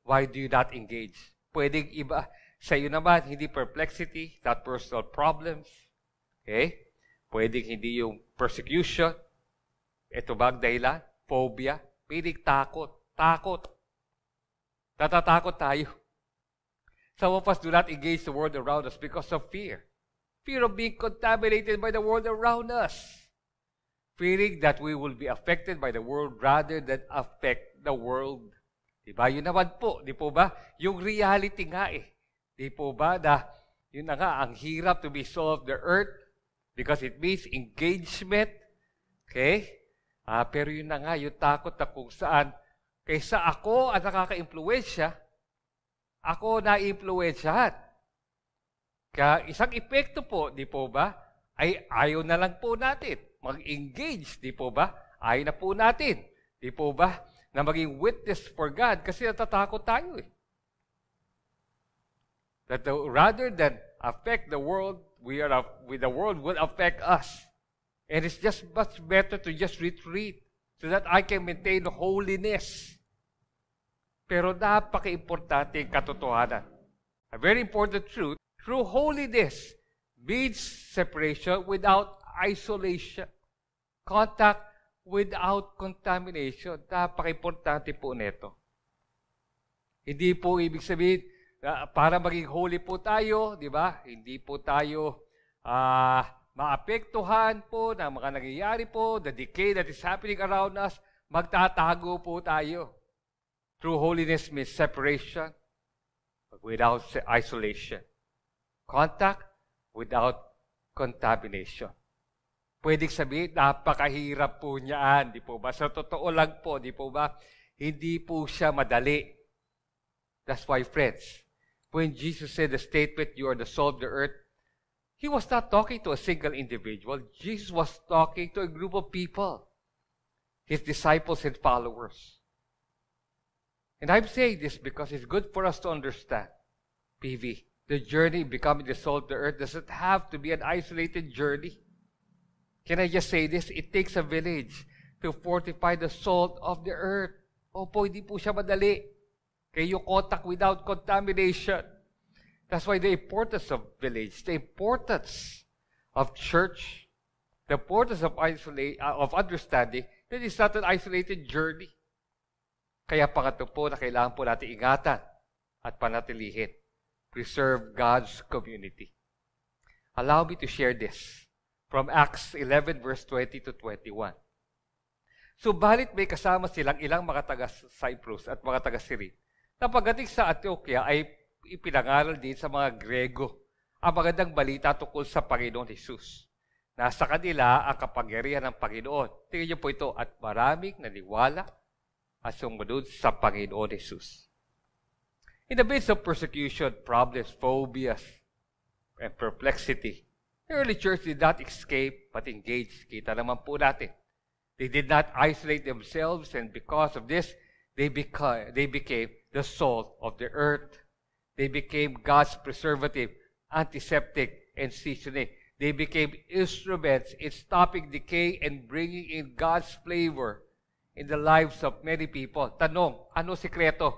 why do you not engage? Pwedeng iba. Sa iyo naman, hindi perplexity, not personal problems. Okay? Pwedeng hindi yung persecution. Ito ba ang dahilan? Phobia. Pwedeng takot. Takot. Natatakot tayo. Some of us do not engage the world around us because of fear. Fear of being contaminated by the world around us. Fearing that we will be affected by the world rather than affect the world. Diba? Yun naman po. Di po ba? Yung reality nga eh. Di po ba? Yun na nga, ang hirap to be salt of the earth because it means engagement. Okay? Pero yun na nga, yung takot na kung saan kaysa ako ang nakaka-impluwensya, ako na-impluwensyahan. Kaya isang epekto po, di po ba, ay ayaw na lang po natin mag-engage, di po ba? Ayaw na po natin, di po ba, na maging witness for God kasi natatakot tayo eh. That rather than affect the world, the world will affect us. And it's just much better to just retreat so that I can maintain holiness. Pero napaka-importante yung katotohanan. A very important truth, true holiness means separation without isolation. Contact without contamination. Napaka-importante po nito. Hindi po ibig sabihin, para maging holy po tayo, di ba? Hindi po tayo maapektuhan po ng mga nangyayari po, the decay that is happening around us, magtatago po tayo. True holiness means separation without isolation. Contact without contamination. Pwedeng sabihin, napakahirap po niyaan, di po ba? Sa totoo lang po, di po ba? Hindi po siya madali. That's why, friends, when Jesus said the statement, you are the salt of the earth, He was not talking to a single individual. Jesus was talking to a group of people, His disciples and followers. And I'm saying this because it's good for us to understand, PV, The journey becoming the salt of the earth doesn't have to be an isolated journey. Can I just say this? It takes a village to fortify the salt of the earth. Opo, hindi po siya madali. Kaya yung contact without contamination. That's why the importance of village, the importance of church, the importance of understanding that it's not an isolated journey. Kaya pangatlo po na kailangan po natin ingatan at panatilihin. Preserve God's community. Allow me to share this from Acts 11 verse 20 to 21. Subalit may kasama silang ilang mga taga-Cyprus at mga taga-Cyrene na pagdating sa Antioquia ay ipinangaral din sa mga Grego ang magandang balita tungkol sa Panginoon Jesus. Nasa kanila ang kapangyarihan ng Panginoon. Tingnan niyo po ito, at maraming naniwala at sumunod sa Panginoon Jesus. In the midst of persecution, problems, phobias, and perplexity, the early church did not escape but engaged. Kita naman po natin. They did not isolate themselves, and because of this, they became the salt of the earth. They became God's preservative, antiseptic, and seasoning. They became instruments in stopping decay and bringing in God's flavor in the lives of many people. Tanong, ano sikreto?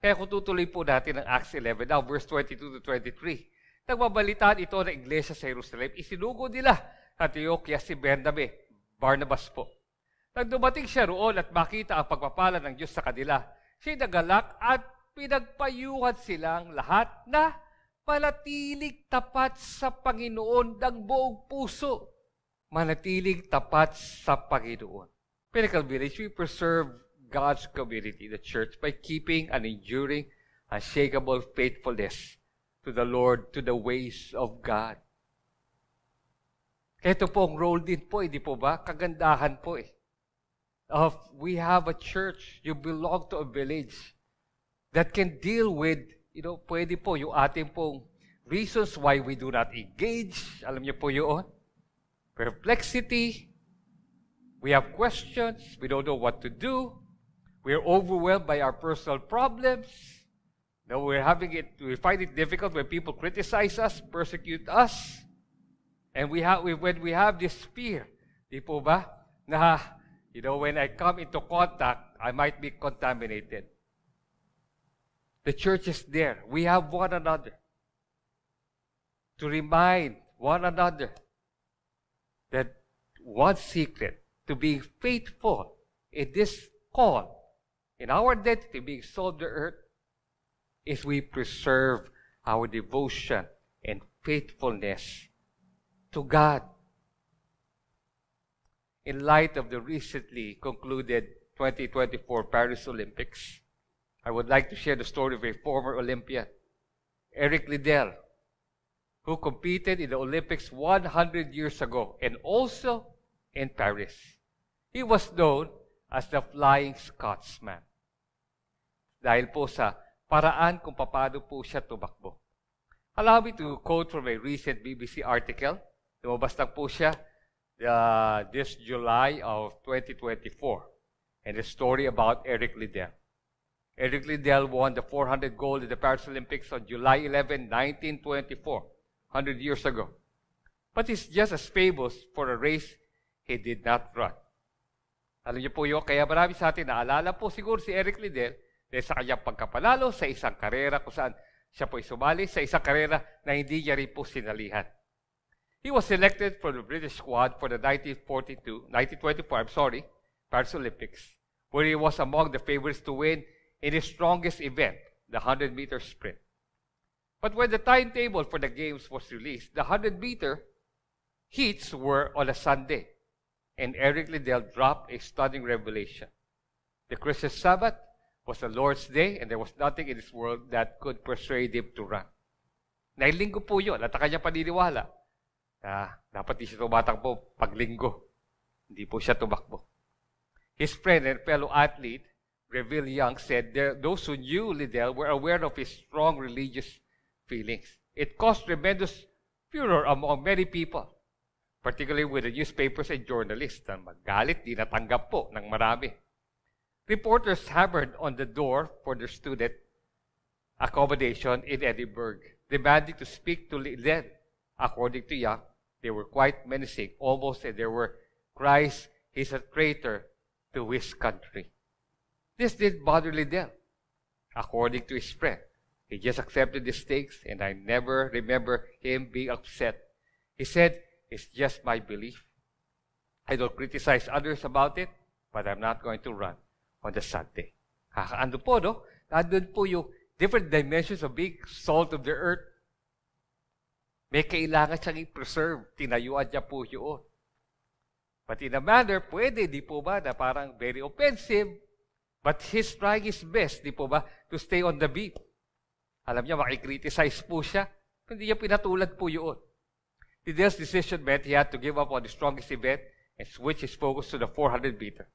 Kaya kung tutuloy po natin ang Acts 11, now verse 22 to 23, nagbabalitaan ito ng iglesia sa Jerusalem, isinugo nila sa Antioquia si Bernabe, Barnabas po. Nang dumating siya roon at makita ang pagpapala ng Diyos sa kanila, siya nagalak at pinagpayuhan silang lahat na manatiling tapat sa Panginoon ng buong puso. Manatiling tapat sa Panginoon. Pinnacle Village, we preserve God's community, the church, by keeping an enduring, unshakable faithfulness to the Lord, to the ways of God. Ito po ang role din po, hindi po ba? Kagandahan po we have a church, you belong to a village that can deal with, pwede po yung ating pong reasons why we do not engage. Alam niyo po yun? Perplexity. We have questions. We don't know what to do. We are overwhelmed by our personal problems. Now we find it difficult when people criticize us, persecute us. And when we have this fear, di po ba, na, when I come into contact, I might be contaminated. The church is there. We have one another to remind one another that one secret to being faithful in this call, in our identity, being salt of the earth, is we preserve our devotion and faithfulness to God. In light of the recently concluded 2024 Paris Olympics, I would like to share the story of a former Olympian, Eric Liddell, who competed in the Olympics 100 years ago and also in Paris. He was known as the Flying Scotsman. Dahil po sa paraan kung paano po siya tumakbo. Allow me to quote from a recent BBC article. Lumabas lang po siya this July of 2024. And the story about Eric Liddell. Eric Liddell won the 400 gold in the Paris Olympics on July 11, 1924, 100 years ago. But he's just as famous for a race he did not run. Alam niyo po yun, kaya marami sa atin naalala po siguro si Eric Liddell dahil sa kanyang pagkapanalo sa isang karera kung saan siya po sumali sa isang karera na hindi niya rin po sinalihan. He was selected for the British squad for the 1924 Paris Olympics, where he was among the favorites to win in his strongest event, the 100-meter sprint. But when the timetable for the games was released, the 100-meter heats were on a Sunday, and Eric Liddell dropped a stunning revelation. The Christian Sabbath was the Lord's Day, and there was nothing in this world that could persuade him to run. Nailinggo po yun, at kanya paniniwala. Dapat di siya tumatakbo paglinggo. Hindi po siya tumakbo. His friend and fellow athlete, Reville Young, said those who knew Liddell were aware of his strong religious feelings. It caused tremendous furor among many people, particularly with the newspapers and journalists na magalit, di natanggap po ng marami. Reporters hammered on the door for their student accommodation in Edinburgh, demanding to speak to Liddell. According to Young, they were quite menacing, almost as there were cries, "He's a traitor to his country." This didn't bother Liddell. According to his friend, he just accepted the stakes, and I never remember him being upset. He said, "It's just my belief. I don't criticize others about it, but I'm not going to run on the Sunday." Kakaano po, no? Nandun po yung different dimensions of being salt of the earth. May kailangan siyang i-preserve. Tinayuan niya po yun. But in a manner, pwede, di po ba, na parang very offensive, but he's trying his best, di po ba, to stay on the beat. Alam niya, makikriticize po siya. Hindi niya pinatulad po yun. Liddell's decision meant he had to give up on the strongest event and switch his focus to the 400 meter.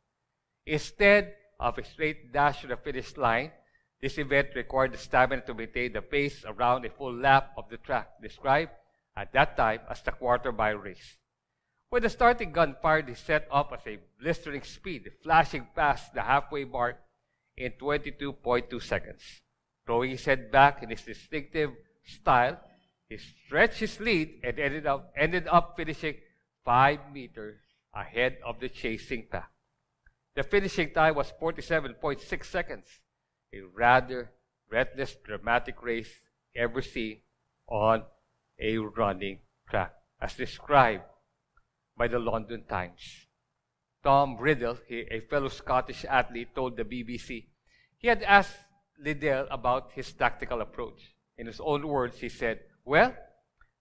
Instead of a straight dash to the finish line, this event required the stamina to maintain the pace around a full lap of the track, described at that time as the quarter-mile race. When the starting gun fired, he set up at a blistering speed, flashing past the halfway mark in 22.2 seconds. Throwing his head back in his distinctive style, he stretched his lead and ended up finishing 5 meters ahead of the chasing pack. The finishing time was 47.6 seconds, a rather breathless, dramatic race ever seen on a running track, as described by the London Times. Tom Riddle, a fellow Scottish athlete, told the BBC he had asked Liddell about his tactical approach. In his own words, he said, "Well,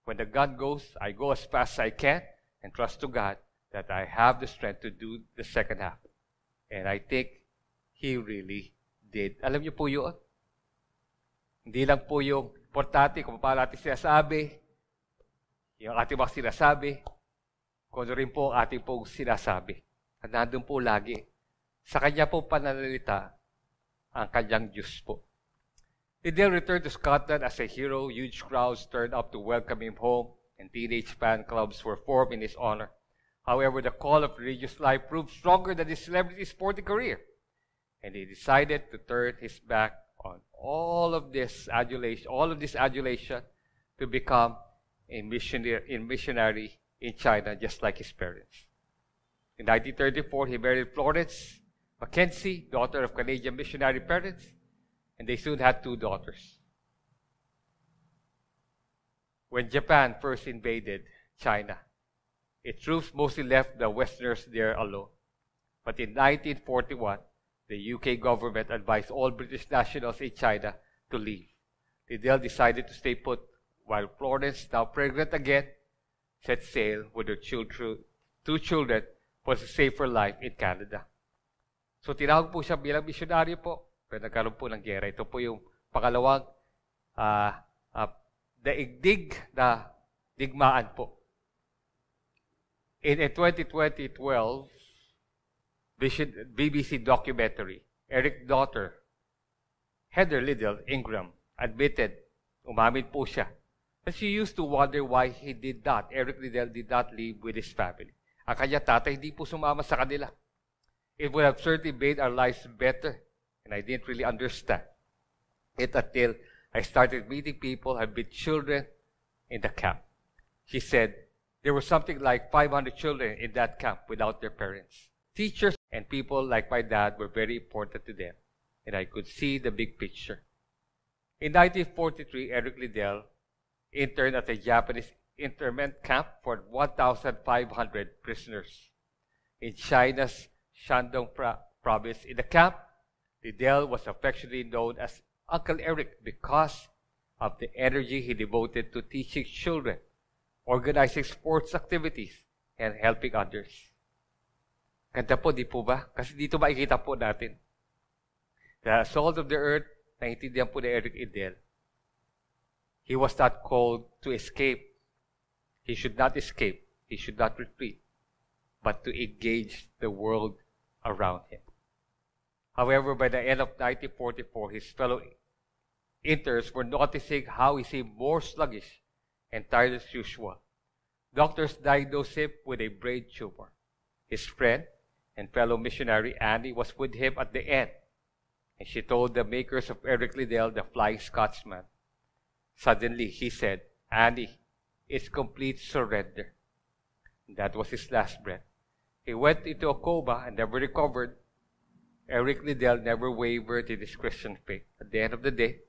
when the gun goes, I go as fast as I can and trust to God that I have the strength to do the second half." And I think he really did. Alam niyo po yun? Hindi lang po yung importante kung paano natin sinasabi, yung ating mga sinasabi, kung rin po ang ating pong sinasabi. At nandun po lagi. Sa kanya po pananalita ang kanyang Diyos po. Liddell returned to Scotland as a hero. Huge crowds turned up to welcome him home, and teenage fan clubs were formed in his honor. However, the call of religious life proved stronger than his celebrity sporting career, and he decided to turn his back on all of this adulation to become a missionary in China, just like his parents. In 1934, he married Florence Mackenzie, daughter of Canadian missionary parents, and they soon had 2 daughters. When Japan first invaded China, its troops mostly left the Westerners there alone. But in 1941, the UK government advised all British nationals in China to leave. Liddell decided to stay put, while Florence, now pregnant again, set sail with her 2 children for a safer life in Canada. So tinawag po siya bilang misyonaryo po, pero nagkaroon po ng gera. Ito po yung pangalawang daigdig na digmaan po. In a 2012 BBC documentary, Eric's daughter, Heather Liddell Ingram, umamin po siya, that she used to wonder why Eric Liddell did not live with his family. Ang kanya tatay hindi po sumama sa kanila. It would have certainly made our lives better, and I didn't really understand it until I started meeting people who had been children in the camp. She said, there were something like 500 children in that camp without their parents. Teachers and people like my dad were very important to them, and I could see the big picture. In 1943, Eric Liddell interned at a Japanese internment camp for 1,500 prisoners in China's Shandong province. In the camp, Liddell was affectionately known as Uncle Eric because of the energy he devoted to teaching children, organizing sports activities, and helping others. Ganda po, di po ba? Kasi dito makikita po natin. The salt of the earth, naintindihan po ni Eric Liddell. He was not called to escape. He should not escape. He should not retreat, but to engage the world around him. However, by the end of 1944, his fellow interns were noticing how he seemed more sluggish and tired as usual. Doctors diagnosed him with a brain tumor. His friend and fellow missionary Annie was with him at the end. And she told the makers of Eric Liddell, the Flying Scotsman. Suddenly, he said, "Annie, it's complete surrender." And that was his last breath. He went into a coma and never recovered. Eric Liddell never wavered in his Christian faith. At the end of the day,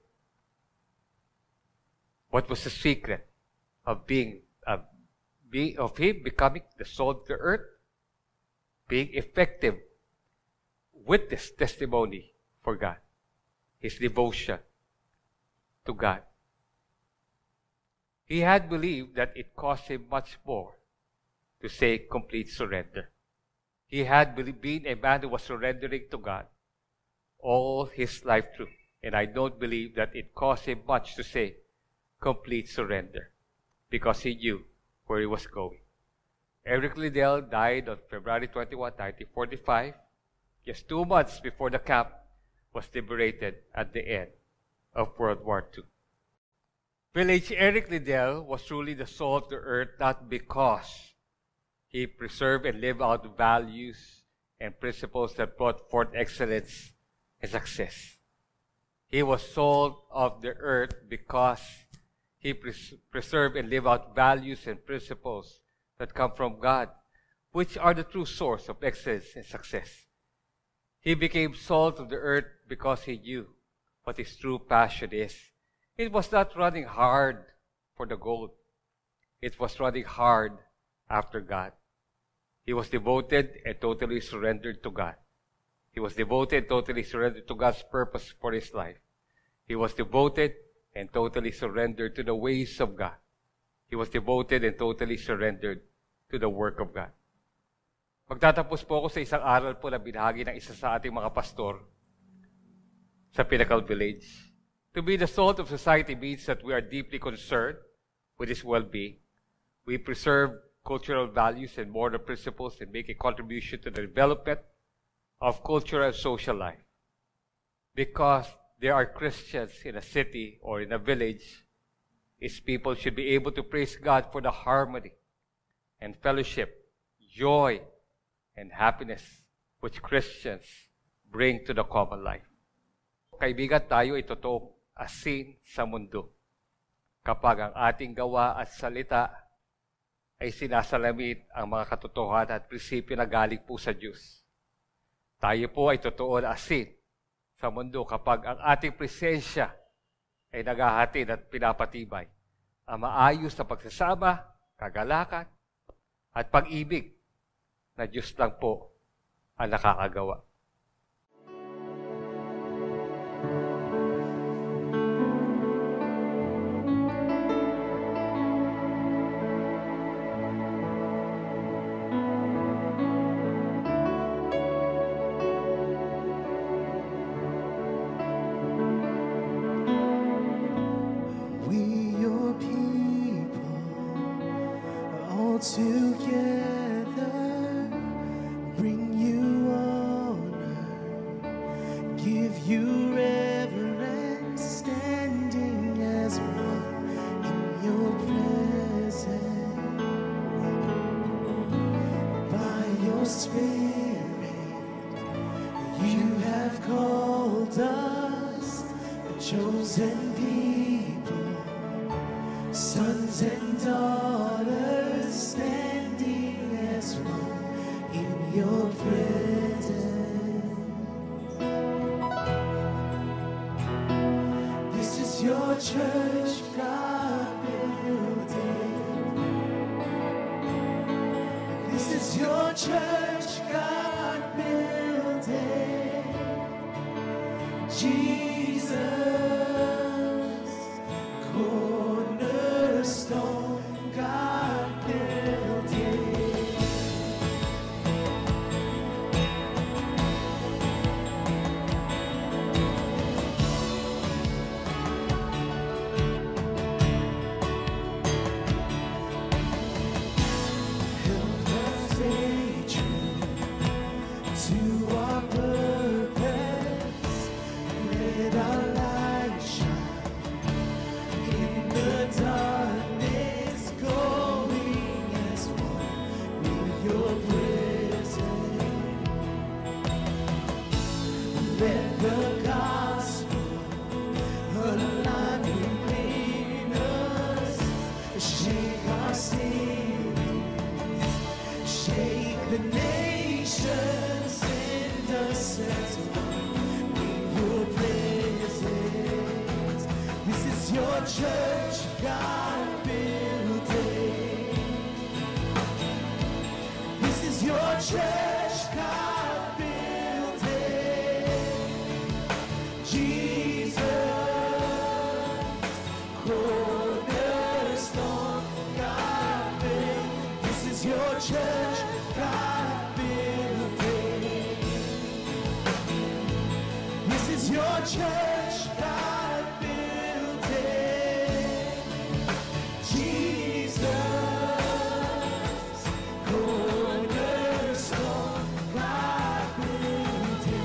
what was the secret of him becoming the salt of the earth? Being effective witness testimony for God. His devotion to God. He had believed that it cost him much more to say complete surrender. He had been a man who was surrendering to God all his life through. And I don't believe that it cost him much to say complete surrender, because he knew where he was going. Eric Liddell died on February 21, 1945, just 2 months before the camp was liberated at the end of World War II. Village Eric Liddell was truly the salt of the earth, not because he preserved and lived out values and principles that brought forth excellence and success. He was salt of the earth because he preserved and lived out values and principles that come from God, which are the true source of excellence and success. He became salt of the earth because he knew what his true passion is. It was not running hard for the gold. It was running hard after God. He was devoted and totally surrendered to God. He was devoted and totally surrendered to God's purpose for his life. He was devoted and totally surrendered to the ways of God. He was devoted and totally surrendered to the work of God. Magtatapos po ako sa isang aral po na binahagi ng isa sa ating mga pastor sa Pinnacle Village. To be the salt of society means that we are deeply concerned with his well-being. We preserve cultural values and moral principles and make a contribution to the development of cultural and social life. Because there are Christians in a city or in a village, his people should be able to praise God for the harmony and fellowship, joy, and happiness which Christians bring to the common life. Kaibigan, tayo ay totoong asin sa mundo kapag ang ating gawa at salita ay sinasalamit ang mga katotohanan at prinsipyo na galing po sa Diyos. Tayo po ay totoo na asin sa mundo kapag ang ating presensya ay naghahatid at pinapatibay ang maayos na pagsasama, kagalakan, at pag-ibig na Diyos lang po ang nakakagawa. Together, bring you honor, give you reverence, standing as one in your presence. By your Spirit, you have called us a chosen people, sons and daughters, standing as one in your presence. This is your church, God building. This is your church, God building. Jesus, cornerstone, God building. Help us stay true to our purpose. Let our light shine in the darkness, going as one with your presence. let the gospel alive within us. Shake our cities, shake the nations, send us settle in your presence. This is your church, God building. This is your church, God building. Jesus, cornerstone, God building. This is your church, God building. This is your church, God building. Jesus, cornerstone, God building.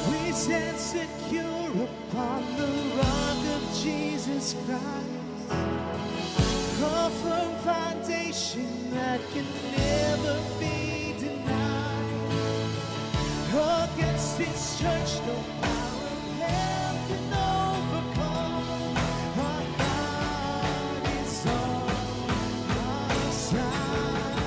We stand secure upon the rock of Jesus Christ, a firm foundation that can never be denied. Against His church, no power of hell can overcome. Our God is on our side.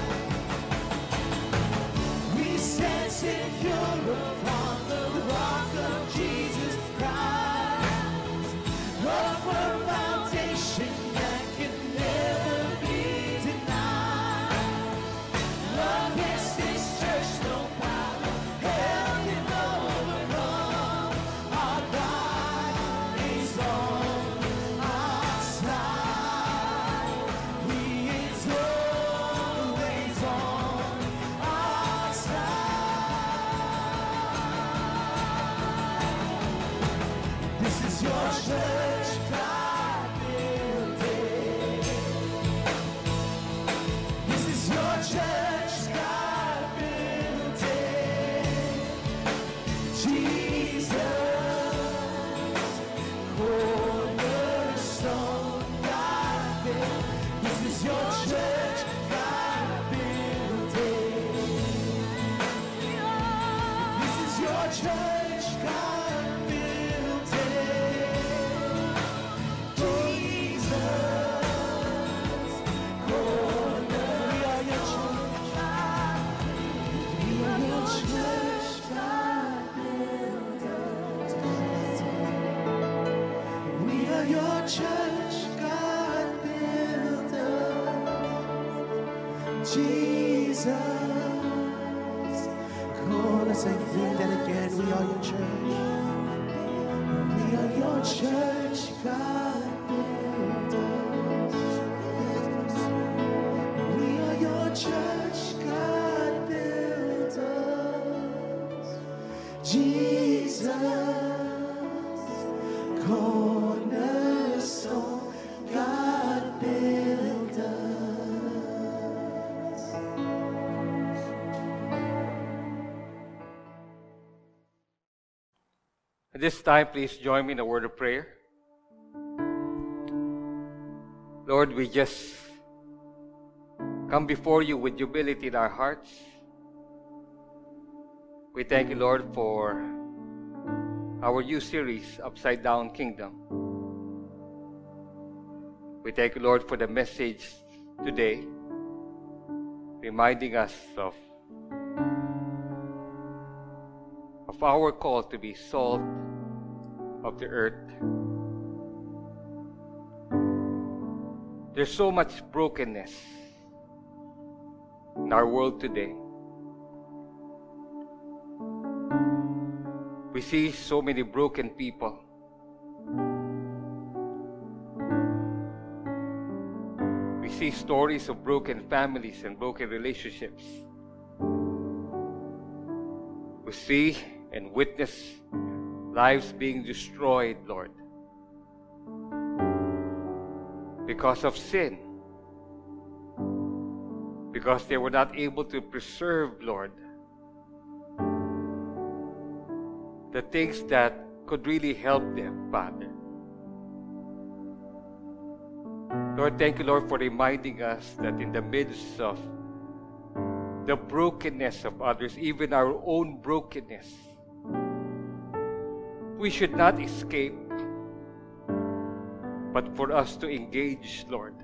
We stand secure upon the rock of Jesus Christ, a firm foundation that can never be denied. Against His church, no power of hell can overcome. Our God is on our side. He is always on our side. This is your church, God building. This is your church, God building. Jesus, cornerstone, God building. This is your church, God building. This is your church, God building. Jesus, corner. We are your church. We are your church, God builders. We are your church, God builders. Jesus, call us again and again. We are your church. We are your church, God builders. We are your church, God builders. Jesus, cornerstone, God builders. At this time, please join me in a word of prayer. Lord, we just come before you with humility in our hearts. We thank you, Lord, for our new series, Upside Down Kingdom. We thank you, Lord, for the message today, reminding us of our call to be salt of the earth. There's so much brokenness in our world today. We see so many broken people. We see stories of broken families and broken relationships. We see and witness lives being destroyed, Lord. because of sin, because they were not able to preserve, Lord, the things that could really help them, Father. Lord, thank you, Lord, for reminding us that in the midst of the brokenness of others, even our own brokenness, we should not escape, but for us to engage, Lord,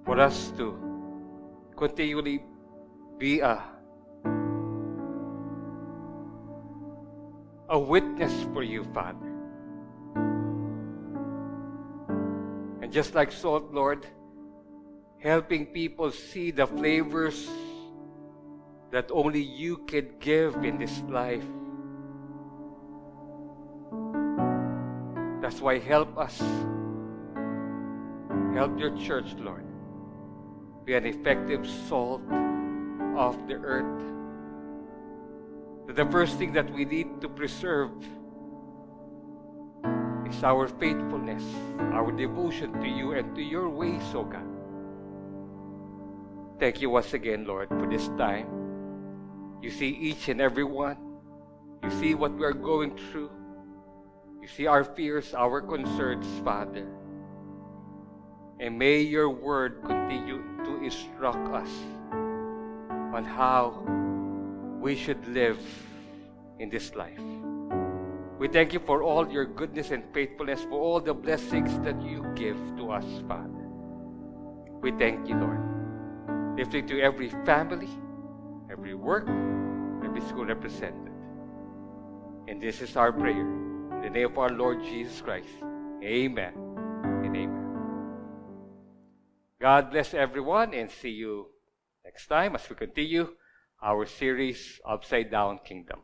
for us to continually be a witness for you, Father. And just like salt, Lord, helping people see the flavors that only you can give in this life. That's why help us, help your church, Lord, be an effective salt of the earth. That the first thing that we need to preserve is our faithfulness, our devotion to you and to your ways, O God. Thank you once again, Lord, for this time. You see each and every one. You see what we are going through. You see our fears, our concerns, Father. And may your word continue to instruct us on how we should live in this life. We thank you for all your goodness and faithfulness, for all the blessings that you give to us, Father. We thank you, Lord. Lifting to every family, every work, every school represented. And this is our prayer. In the name of our Lord Jesus Christ. Amen and amen. God bless everyone, and see you next time as we continue our series, Upside Down Kingdom.